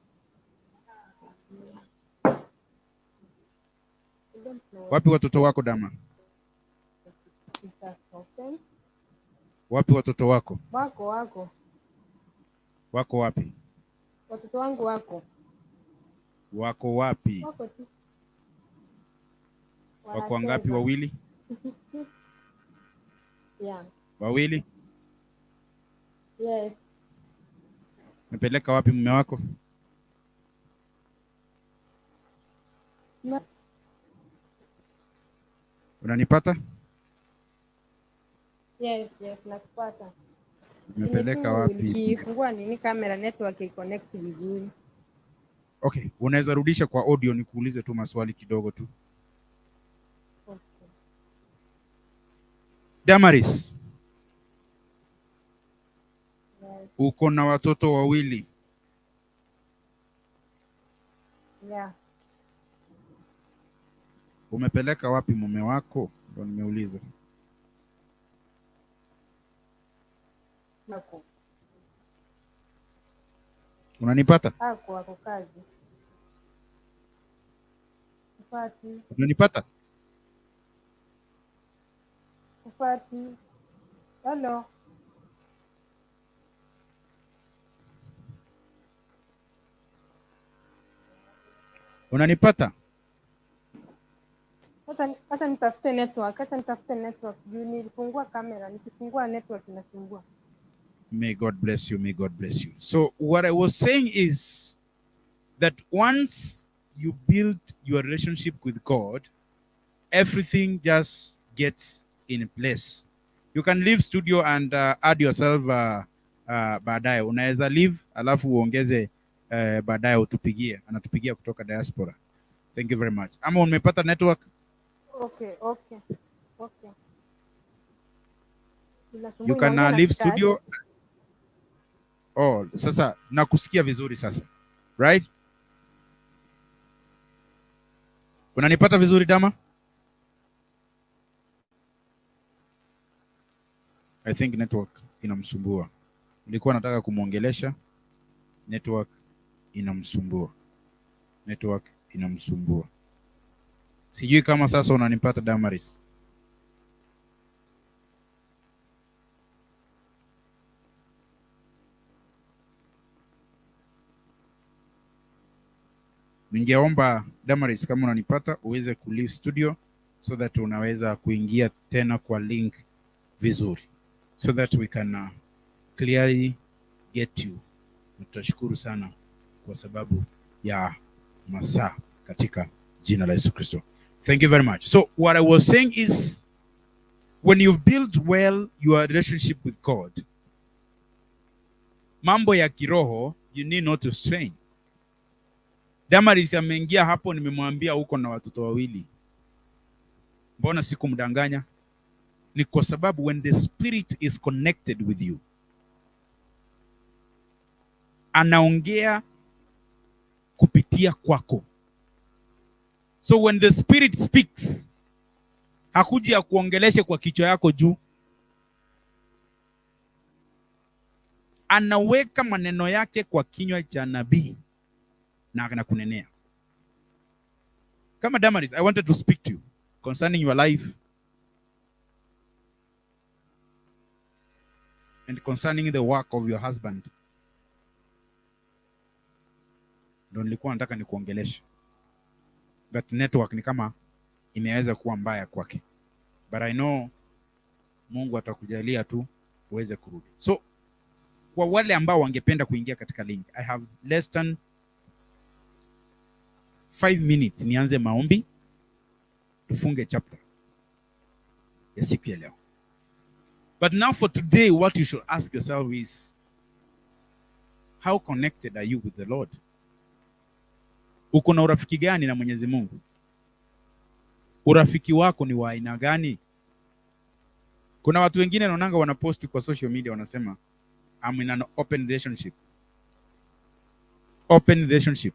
Wapi watoto wako Dama? Wapi watoto wako? Wako. Wako wapi? Watoto wangu wako. Wako wapi? Wako wangapi? Wawili? Yeah. Wawili? Yes. Mepeleka wapi mume wako? No. Unanipata? Yes, nakupata. Umepeleka wapi? Nikifungua nini kamera network iconnect vizuri. Okay, unaweza rudisha kwa audio nikuulize tu maswali kidogo tu. Okay. Damaris. Yes. Uko na watoto wawili? Yeah. Umepeleka wapi mume wako? Ndio nimeuliza. Nako. Unanipata? Wako kazi. Ufati. Unanipata? Ufati. Hello. Unanipata? Hata nitafute network. Juu nilifungua kamera, nikifungua network inasumbua. May God bless you. May God bless you. So what I was saying is that once you build your relationship with God, everything just gets in place. You can leave studio and add yourself baadaye. Unaweza leave alafu uongeze baadaye utupigie. Anatupigia kutoka diaspora. Thank you very much. Ama umepata network? Okay. You can leave studio. Oh, sasa nakusikia vizuri sasa. Right? Unanipata vizuri Dama? I think network inamsumbua. Nilikuwa nataka kumwongelesha, network inamsumbua. Network inamsumbua. Sijui kama sasa unanipata Damaris. Ningeomba Damaris, kama unanipata uweze kuleave studio so that unaweza kuingia tena kwa link vizuri, so that we can clearly get you. Tutashukuru sana kwa sababu ya masaa katika jina la Yesu Kristo. Thank you very much. So what I was saying is, when you've built well your relationship with God, mambo ya kiroho you need not to strain. Damaris ameingia hapo, nimemwambia uko na watoto wawili. Mbona sikumdanganya? Ni kwa sababu when the spirit is connected with you, anaongea kupitia kwako. So when the spirit speaks, hakuji ya kuongeleshe kwa kichwa yako juu. Anaweka maneno yake kwa kinywa cha nabii na anakunenea. Kama Damaris, I wanted to speak to you concerning your life and concerning the work of your husband. Ndio nilikuwa nataka nikuongeleshe, but network ni kama imeweza kuwa mbaya kwake, but I know Mungu atakujalia tu uweze kurudi. So kwa wale ambao wangependa kuingia katika link, I have less than 5 minutes nianze maombi, tufunge chapter ya siku ya leo. But now for today, what you should ask yourself is, how connected are you with the Lord? Uko na urafiki gani na Mwenyezi Mungu? Urafiki wako ni wa aina gani? Kuna watu wengine naonanga wanapost kwa social media wanasema, I'm in an open relationship. Open relationship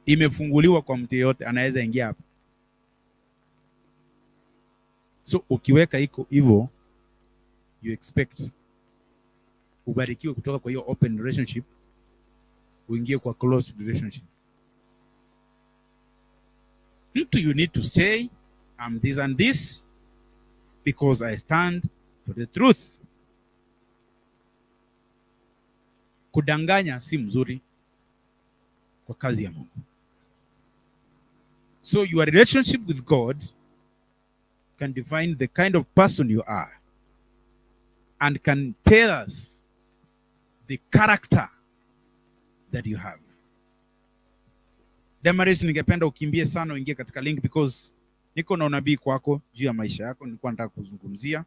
imefunguliwa kwa mtu yeyote, anaweza ingia hapa. So ukiweka iko hivyo, you expect ubarikiwe kutoka kwa hiyo open relationship uingie kwa close relationship. Mtu, you need to say, I'm this and this because I stand for the truth. Kudanganya si mzuri kwa kazi ya Mungu. So your relationship with God can define the kind of person you are and can tell us the character that you have. Damaris, ningependa ukimbie sana uingie katika link because niko na unabii kwako juu ya maisha yako. Nilikuwa nataka kuzungumzia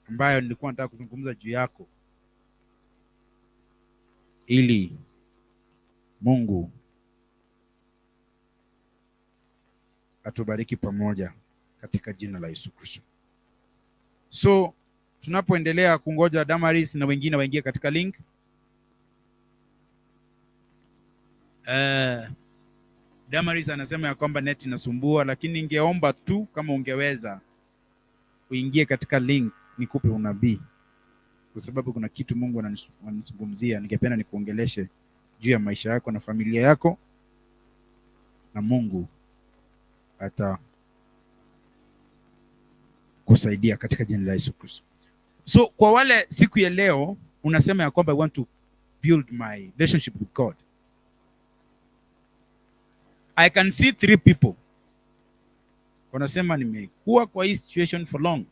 ambayo nilikuwa nataka kuzungumza juu yako ili Mungu atubariki pamoja katika jina la Yesu Kristo. So tunapoendelea kungoja Damaris na wengine waingie katika link, Damaris anasema ya kwamba net inasumbua, lakini ningeomba tu kama ungeweza uingie katika link nikupe unabii, kwa sababu kuna kitu Mungu ananizungumzia. Ningependa nikuongeleshe juu ya maisha yako na familia yako, na Mungu ata kusaidia katika jina la Yesu Kristo. So kwa wale siku ya leo unasema ya kwamba I want to build my relationship with God, I can see 3 people wanasema nimekuwa kwa hii situation for long.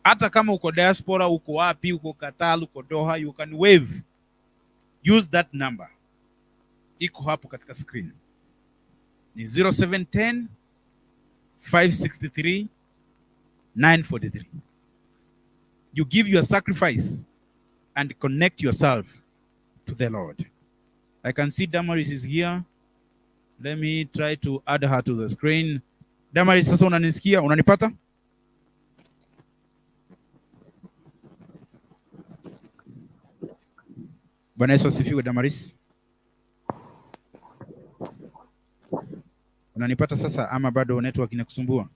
Hata kama uko diaspora, uko wapi, uko Qatar, uko Doha, you can wave. Use that number, iko hapo katika screen, ni 0710 563 943. You give your sacrifice and connect yourself to the Lord. I can see Damaris is here. Let me try to add her to the screen. Damaris, sasa unanisikia? Unanipata? Bwana Yesu asifiwe Damaris. Unanipata sasa ama bado network inakusumbua?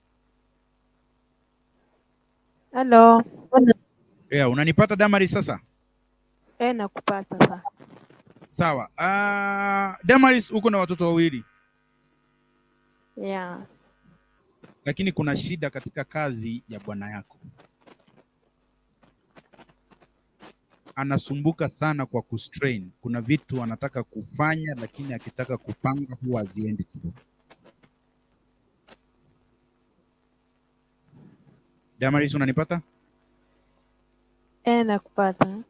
Hello. Yeah, unanipata Damaris sasa? Nakupata sasa. Sawa. Damaris, uko na watoto wawili. Yes. Lakini kuna shida katika kazi ya bwana yako. Anasumbuka sana kwa kustrain. Kuna vitu anataka kufanya lakini akitaka kupanga huwa haziendi tu. Damaris, unanipata? Nakupata.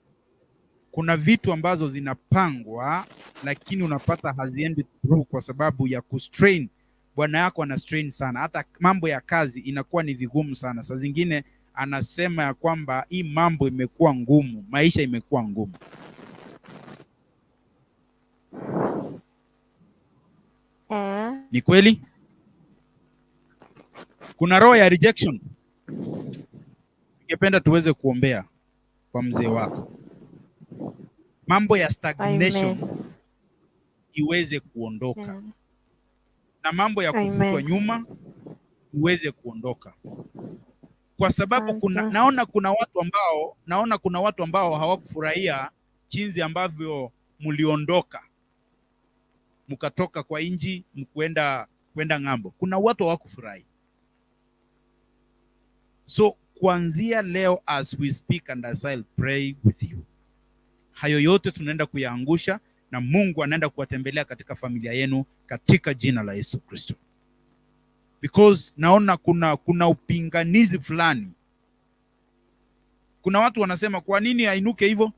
Kuna vitu ambazo zinapangwa lakini unapata haziendi through kwa sababu ya kustrain. Bwana yako ana strain sana, hata mambo ya kazi inakuwa ni vigumu sana. Saa zingine anasema ya kwamba hii mambo imekuwa ngumu, maisha imekuwa ngumu. Ni kweli? Kuna roho ya rejection. Ningependa tuweze kuombea kwa mzee wako, mambo ya stagnation iweze kuondoka. Na mambo ya kufutwa nyuma iweze kuondoka, kwa sababu naona kuna watu ambao hawakufurahia jinsi ambavyo mliondoka mkatoka kwa inji kwenda ng'ambo. Kuna watu hawakufurahi. So kuanzia leo, as we speak and as I'll pray with you, hayo yote tunaenda kuyaangusha na Mungu anaenda kuwatembelea katika familia yenu katika jina la Yesu Kristo. Because naona kuna upinganizi fulani. Kuna watu wanasema kwa nini ainuke hivyo?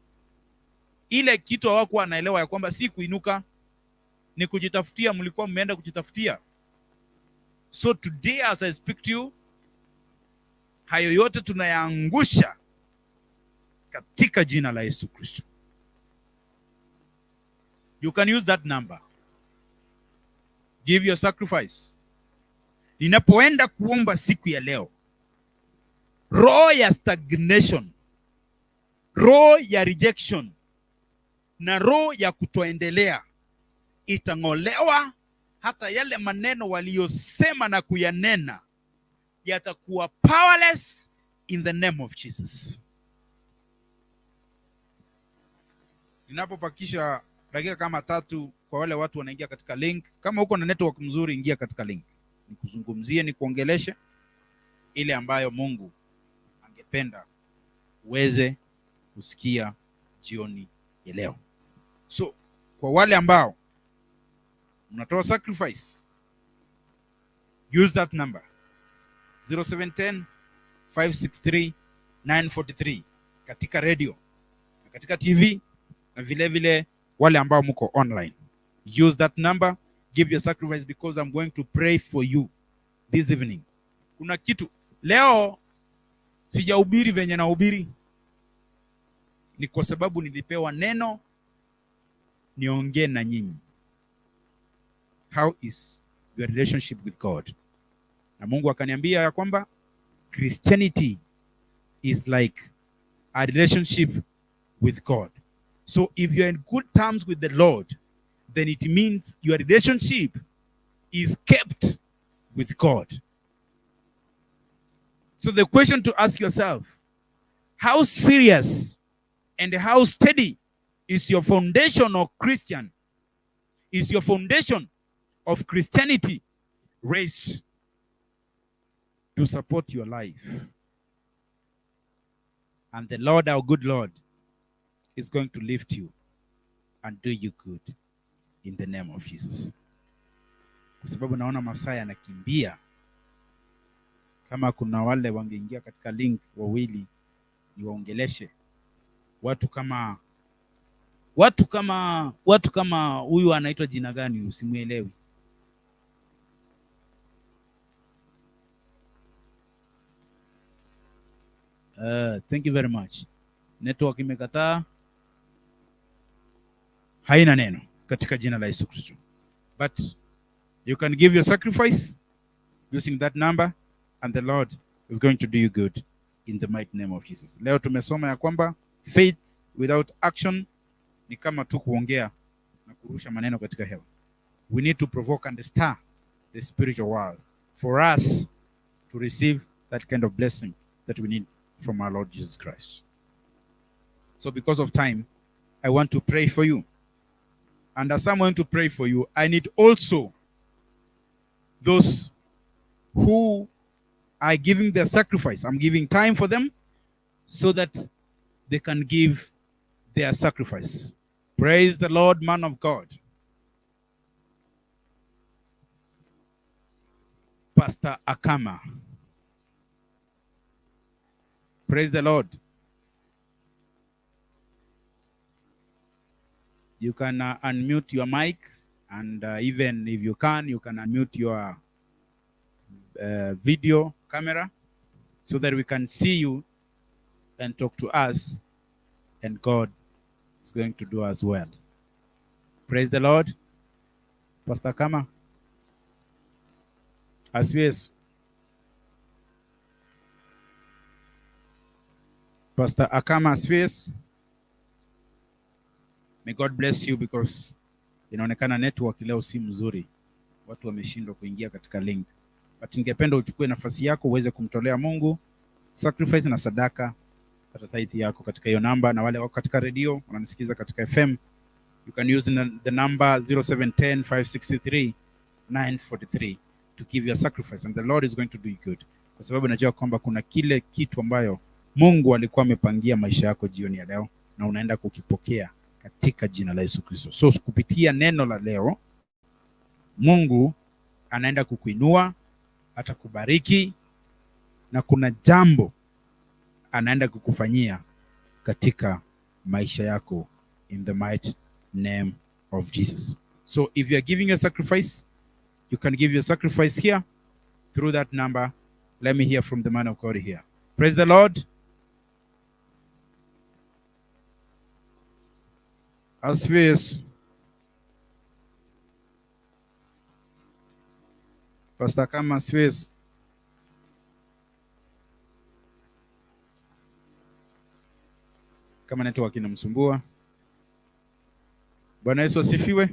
Ile kitu hawakuwa anaelewa ya kwamba si kuinuka, ni kujitafutia. Mlikuwa mmeenda kujitafutia. So today as I speak to you, hayo yote tunayaangusha katika jina la Yesu Kristo. You can use that number. Give your sacrifice. Ninapoenda kuomba siku ya leo, roho ya stagnation, roho ya rejection na roho ya kutoendelea itang'olewa. Hata yale maneno waliyosema na kuyanena yatakuwa powerless in the name of Jesus. Ninapopakisha dakika kama 3 kwa wale watu wanaingia katika link. Kama uko na network mzuri, ingia katika link. Nikuzungumzie, nikuongeleshe ile ambayo Mungu angependa uweze kusikia jioni ya leo. So kwa wale ambao mnatoa sacrifice, use that number 0710 563 943 katika radio na katika TV na vile vile wale ambao mko online. Use that number, give your sacrifice, because I'm going to pray for you this evening. Kuna kitu leo sijahubiri venye nahubiri, ni kwa sababu nilipewa neno niongee na nyinyi. How is your relationship with God? Na Mungu akaniambia ya kwamba Christianity is like a relationship with God. So if you're in good terms with the Lord, then it means your relationship is kept with God. So the question to ask yourself, how serious and how steady is your foundation of Christian? Is your foundation of Christianity raised to support your life? And the Lord, our good Lord, is going to lift you and do you good in the name of Jesus. Kwa sababu naona masaa yanakimbia. Kama kuna wale wangeingia katika link wawili niwaongeleshe watu kama huyu anaitwa jina gani, usimuelewi. Thank you very much. Network imekataa, haina neno katika jina la Yesu Kristo. But you can give your sacrifice using that number and the Lord is going to do you good in the mighty name of Jesus. Leo tumesoma ya kwamba faith without action ni kama tu kuongea na kurusha maneno katika hewa. We need to provoke and stir the spiritual world for us to receive that kind of blessing that we need from our Lord Jesus Christ. So because of time, I want to pray for you. And as I'm going to pray for you, I need also those who are giving their sacrifice. I'm giving time for them so that they can give their sacrifice. Praise the Lord, man of God. Pastor Akama. Praise the Lord. You can unmute your mic, and even if you can unmute your video camera so that we can see you and talk to us, and God is going to do as well. Praise the Lord. Pastor Akama. Aswies. Pastor Akama Aswies. May God bless you because inaonekana network leo si mzuri. Watu wameshindwa kuingia katika link. But ningependa uchukue nafasi yako uweze kumtolea Mungu sacrifice na sadaka hata tithe yako katika hiyo namba, na wale wako katika radio wananisikiza katika FM, you can use the number 0710 563 943 to give your sacrifice, and the Lord is going to do you good, kwa sababu najua kwamba kuna kile kitu ambayo Mungu alikuwa amepangia maisha yako jioni ya leo na unaenda kukipokea katika jina la Yesu Kristo. So kupitia neno la leo, Mungu anaenda kukuinua, atakubariki, na kuna jambo anaenda kukufanyia katika maisha yako in the mighty name of Jesus. So if you are giving a sacrifice, you can give your sacrifice here through that number. Let me hear from the man of God here. Praise the Lord. Asfies. Pastor Kama Asfies. Kama network inamsumbua. Bwana Yesu asifiwe.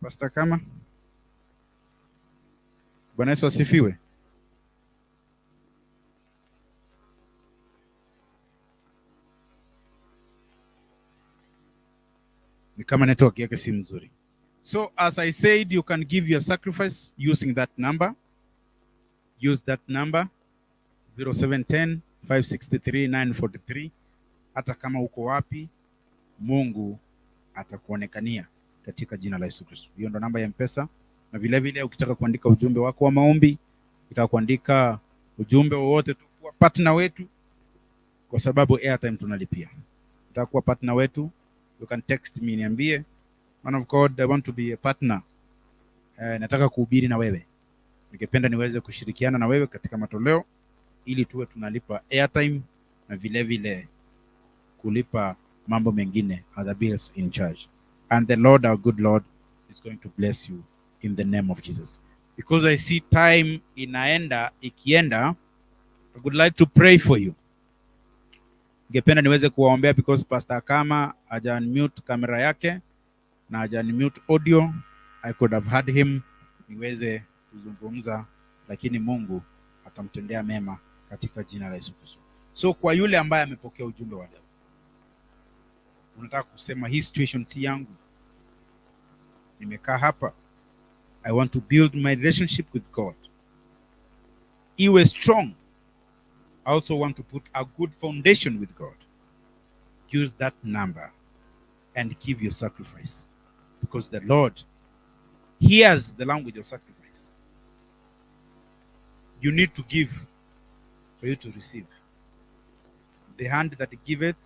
Pastor Kama. Bwana Yesu asifiwe. Ni kama network yake si mzuri. So as I said, you can give your sacrifice using that number. Use that number 0710 563 943. Hata kama uko wapi, Mungu atakuonekania katika jina la Yesu Kristo. Hiyo ndo namba ya M-Pesa. Na vile vile ukitaka kuandika ujumbe wako wa maombi, ukitaka kuandika ujumbe wowote, tu kuwa partner wetu, kwa sababu airtime tunalipia. Ukitaka kuwa partner wetu, you can text me, niambie, man of God, I want to be a partner. Nataka kuhubiri na wewe. Ningependa niweze kushirikiana na wewe katika matoleo ili tuwe tunalipa airtime na vile vile kulipa mambo mengine, other bills in charge. And the Lord, our good Lord, is going to bless you in the name of Jesus. Because I see time ikienda, I would like to pray for you. Ningependa niweze kuwaombea because Pastor Kama haja unmute kamera yake na haja unmute audio. I could have had him niweze kuzungumza, lakini Mungu atamtendea mema katika jina la Yesu Kristo. So kwa yule ambaye amepokea ujumbe wa leo, unataka kusema hii situation si yangu, nimekaa hapa, I want to build my relationship with God, iwe strong. I also want to put a good foundation with God. Use that number and give your sacrifice, because the Lord hears the language of sacrifice. You need to give for you to receive. The hand that giveth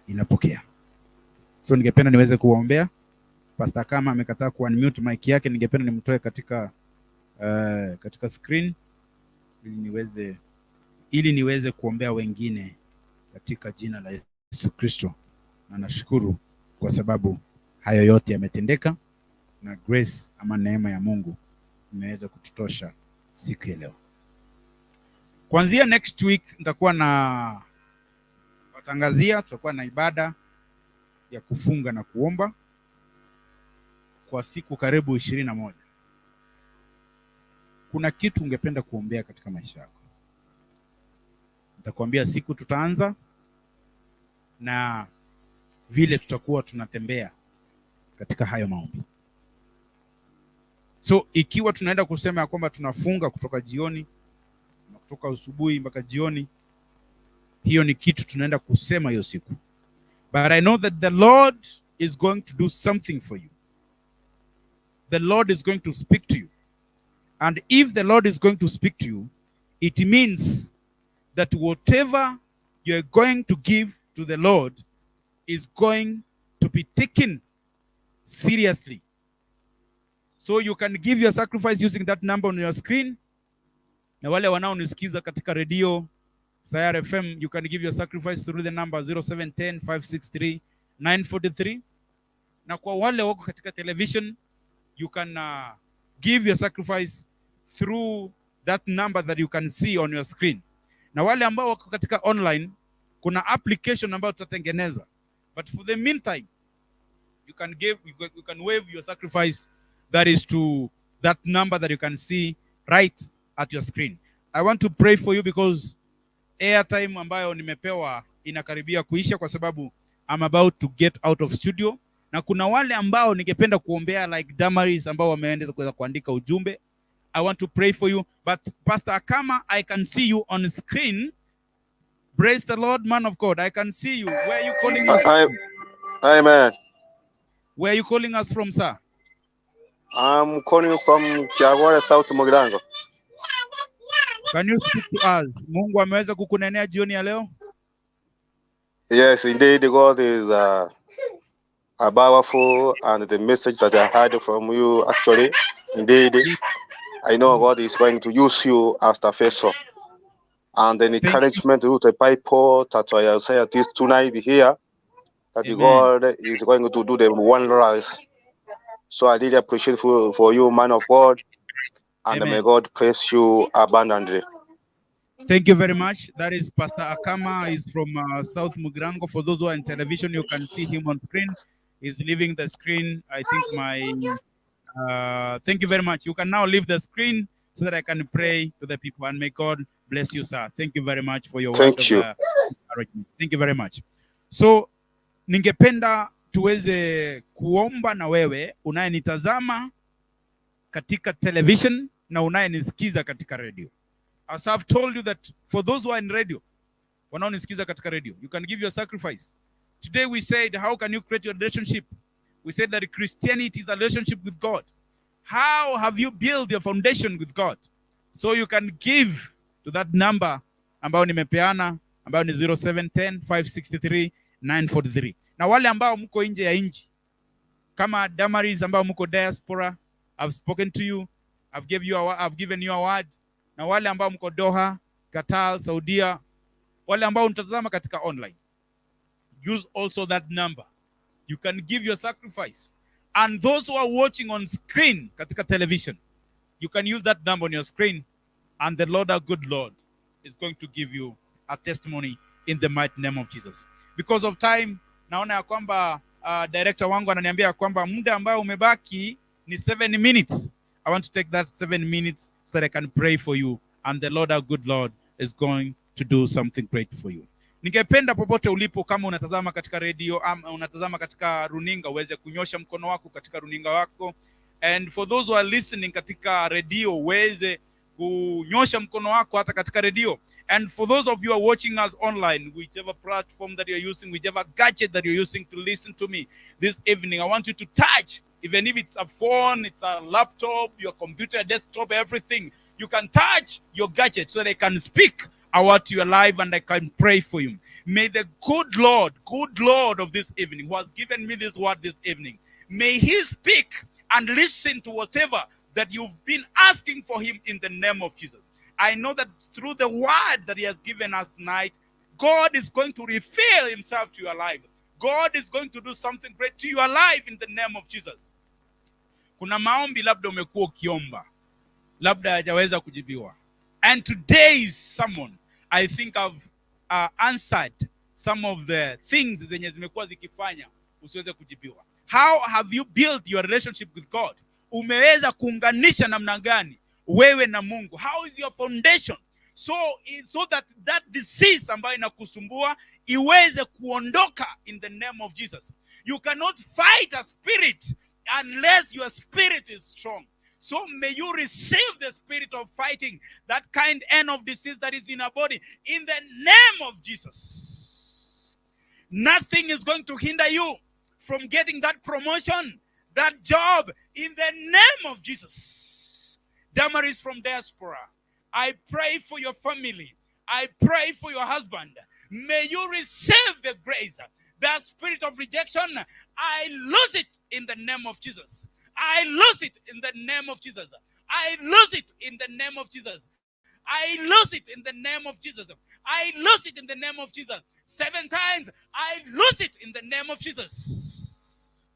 inapokea. So ningependa niweze kuwaombea. Pastor Kama amekataa ku-unmute mic yake, ningependa nimtoe katika screen ili niweze kuombea wengine katika jina la Yesu Kristo. Na nashukuru kwa sababu hayo yote yametendeka na grace ama neema ya Mungu imeweza kututosha siku ya leo. Kuanzia next week nitakuwa na watangazia, tutakuwa na ibada ya kufunga na kuomba kwa siku karibu 21. Kuna kitu ungependa kuombea katika maisha yako? Nitakwambia siku tutaanza na vile tutakuwa tunatembea katika hayo maombi. So ikiwa tunaenda kusema ya kwamba tunafunga kutoka jioni na kutoka asubuhi mpaka jioni, hiyo ni kitu tunaenda kusema hiyo siku. But I know that the Lord is going to do something for you. The Lord is going to speak to you. And if the Lord is going to speak to you, it means that whatever you're going to give to the Lord is going to be taken seriously. So you can give your sacrifice using that number on your screen. Na wale wanaonisikiza katika radio Sayare FM, you can give your sacrifice through the number 0710 563 943. Na kwa wale wako katika television, you can give your sacrifice through that number that you can see on your screen. Na wale ambao wako katika online, kuna application ambayo tutatengeneza. But for the meantime, you can wave your sacrifice that is to that number that you can see right at your screen. I want to pray for you because airtime ambayo nimepewa inakaribia kuisha kwa sababu I'm about to get out of studio. Na kuna wale ambao ningependa kuombea like Damaris ambao wameendeza kuweza kuandika ujumbe. I want to pray for you, but Pastor Akama, I can see you on screen. Praise the Lord, man of God. I can see you. Where are you calling us from? Amen. Where are you calling us from, sir? I'm calling from Kiagware, South Mugirango. Can you speak to us? Mungu ameweza kukunenea jioni ya leo? Yes, indeed, God is powerful, and the message that I heard from you, actually, indeed, Yes. I know God is going to use you as the vessel. And an encouragement to the people that I say this tonight here, that Amen. God is going to do the wonders. So I really appreciate for you, man of God, and Amen. may God bless you abundantly. Thank you very much. That is Pastor Akama. Is from South Mugirango. For those who are in television, you can see him on screen. He's leaving the screen. I think thank you very much. You can now leave the screen so that I can pray to the people, and may God bless you, sir. Thank you very much for your word of encouragement. Thank you very much. So ningependa tuweze kuomba na wewe unayenitazama katika television na unayenisikiza katika radio. As I've told you that for those who are in radio, wanaonisikiza katika radio, you can give your sacrifice. Today we said, how can you create your relationship? We said that Christianity is a relationship with God. How have you built your foundation with God? So you can give to that number ambayo nimepeana, ambayo ni 0710 563 943. Na wale ambao mko nje ya nchi, kama Damaris ambao mko diaspora, I've spoken to you, I've given you a word. Na wale ambao mko Doha, Qatar, Saudia, wale ambao unatazama katika online, use also that number. You can give your sacrifice. And those who are watching on screen katika television, you can use that number on your screen, and the Lord, our good Lord, is going to give you a testimony in the mighty name of Jesus. Because of time, naona ya kwamba director wangu ananiambia ya kwamba muda ambao umebaki ni 7 minutes. I want to take that 7 minutes so that I can pray for you, and the Lord, our good Lord, is going to do something great for you. Ningependa popote ulipo, kama unatazama katika radio ama unatazama katika runinga, uweze kunyosha mkono wako katika runinga wako. And for those who are listening katika radio, uweze kunyosha mkono wako hata katika radio. And for those of you who are watching us online, whichever platform that you're using, whichever gadget that you're using to listen to me this evening, I want you to touch, even if it's a phone, it's a laptop, your computer, desktop, everything. You can touch your gadget so they can speak a word to your life, and I can pray for you. May the good Lord of this evening, who has given me this word this evening, may he speak and listen to whatever that you've been asking for him in the name of Jesus. I know that through the word that he has given us tonight, God is going to reveal himself to your life. God is going to do something great to your life in the name of Jesus. Kuna maombi labda umekuwa ukiomba, labda hajaweza kujibiwa. And today's sermon, I think I've answered some of the things zenye zimekuwa zikifanya usiweze kujibiwa. How have you built your relationship with God? Umeweza kuunganisha namna gani wewe na Mungu? How is your foundation? So that disease ambayo inakusumbua iweze kuondoka in the name of Jesus. You cannot fight a spirit unless your spirit is strong. So may you receive the spirit of fighting that end of disease that is in our body in the name of Jesus. Nothing is going to hinder you from getting that promotion, that job, in the name of Jesus. Damaris from diaspora, I pray for your family. I pray for your husband. May you receive the grace. That spirit of rejection, I lose it in the name of Jesus. I lose it in the name of Jesus. I lose it in the name of Jesus. I lose it in the name of Jesus. I lose it in the name of Jesus. 7 times, I lose it in the name of Jesus.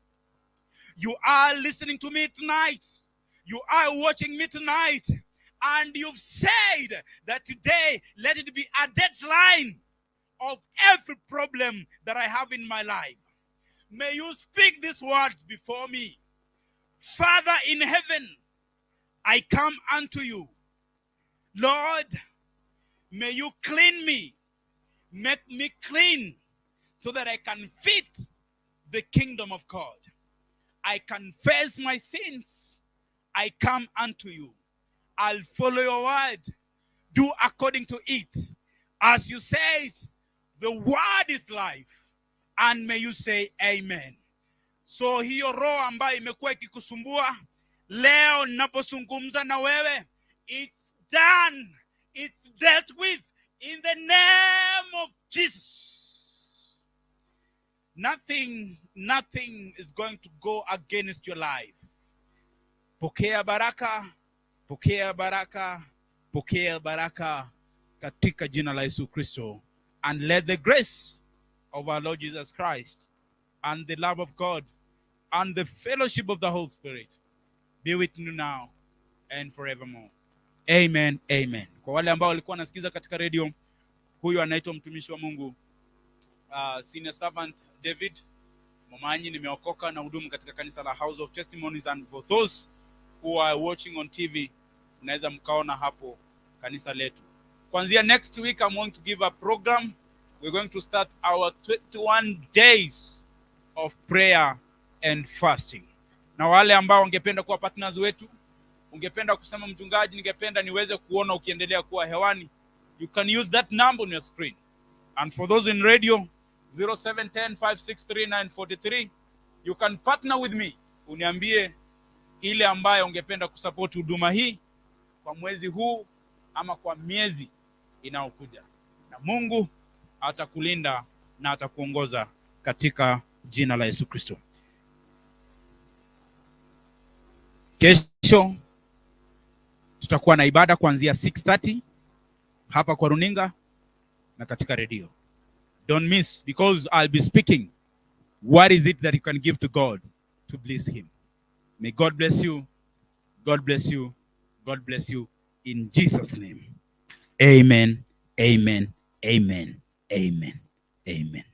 You are listening to me tonight. You are watching me tonight. And you've said that today, let it be a deadline of every problem that I have in my life. May you speak these words before me. Father in heaven, I come unto you. Lord, may you clean me. Make me clean so that I can fit the kingdom of God. I confess my sins. I come unto you. I'll follow your word. Do according to it. As you said, the word is life. And may you say amen. So hiyo roho ambayo imekuwa ikikusumbua, leo ninapozungumza na wewe, it's done. It's dealt with in the name of Jesus. Nothing is going to go against your life. Pokea baraka, pokea baraka, pokea baraka katika jina la Yesu Kristo. And let the grace of our Lord Jesus Christ and the love of God and the fellowship of the Holy Spirit be with you now and forevermore. Amen, amen. Kwa wale ambao walikuwa nasikiza katika radio, huyu anaitwa mtumishi wa Mungu Senior Servant David Momanyi. Nimeokoka na hudumu katika kanisa la House of Testimonies, and for those who are watching on TV, unaweza mkaona hapo kanisa letu. Kuanzia next week, I'm going to give a program. We're going to start our 21 days of prayer and fasting. Na wale ambao ungependa kuwa partners wetu, ungependa kusema mchungaji, ningependa niweze kuona ukiendelea kuwa hewani, you can use that number on your screen. And for those in radio, 0710563943, you can partner with me. Uniambie ile ambayo ungependa kusupport huduma hii kwa mwezi huu ama kwa miezi inayokuja. Na Mungu atakulinda na atakuongoza katika jina la Yesu Kristo. Kesho tutakuwa na ibada kuanzia 6:30 hapa kwa runinga na katika radio. Don't miss, because I'll be speaking. What is it that you can give to God to bless him? May God bless you. God bless you. God bless you in Jesus' name. Amen. Amen. Amen. Amen. Amen.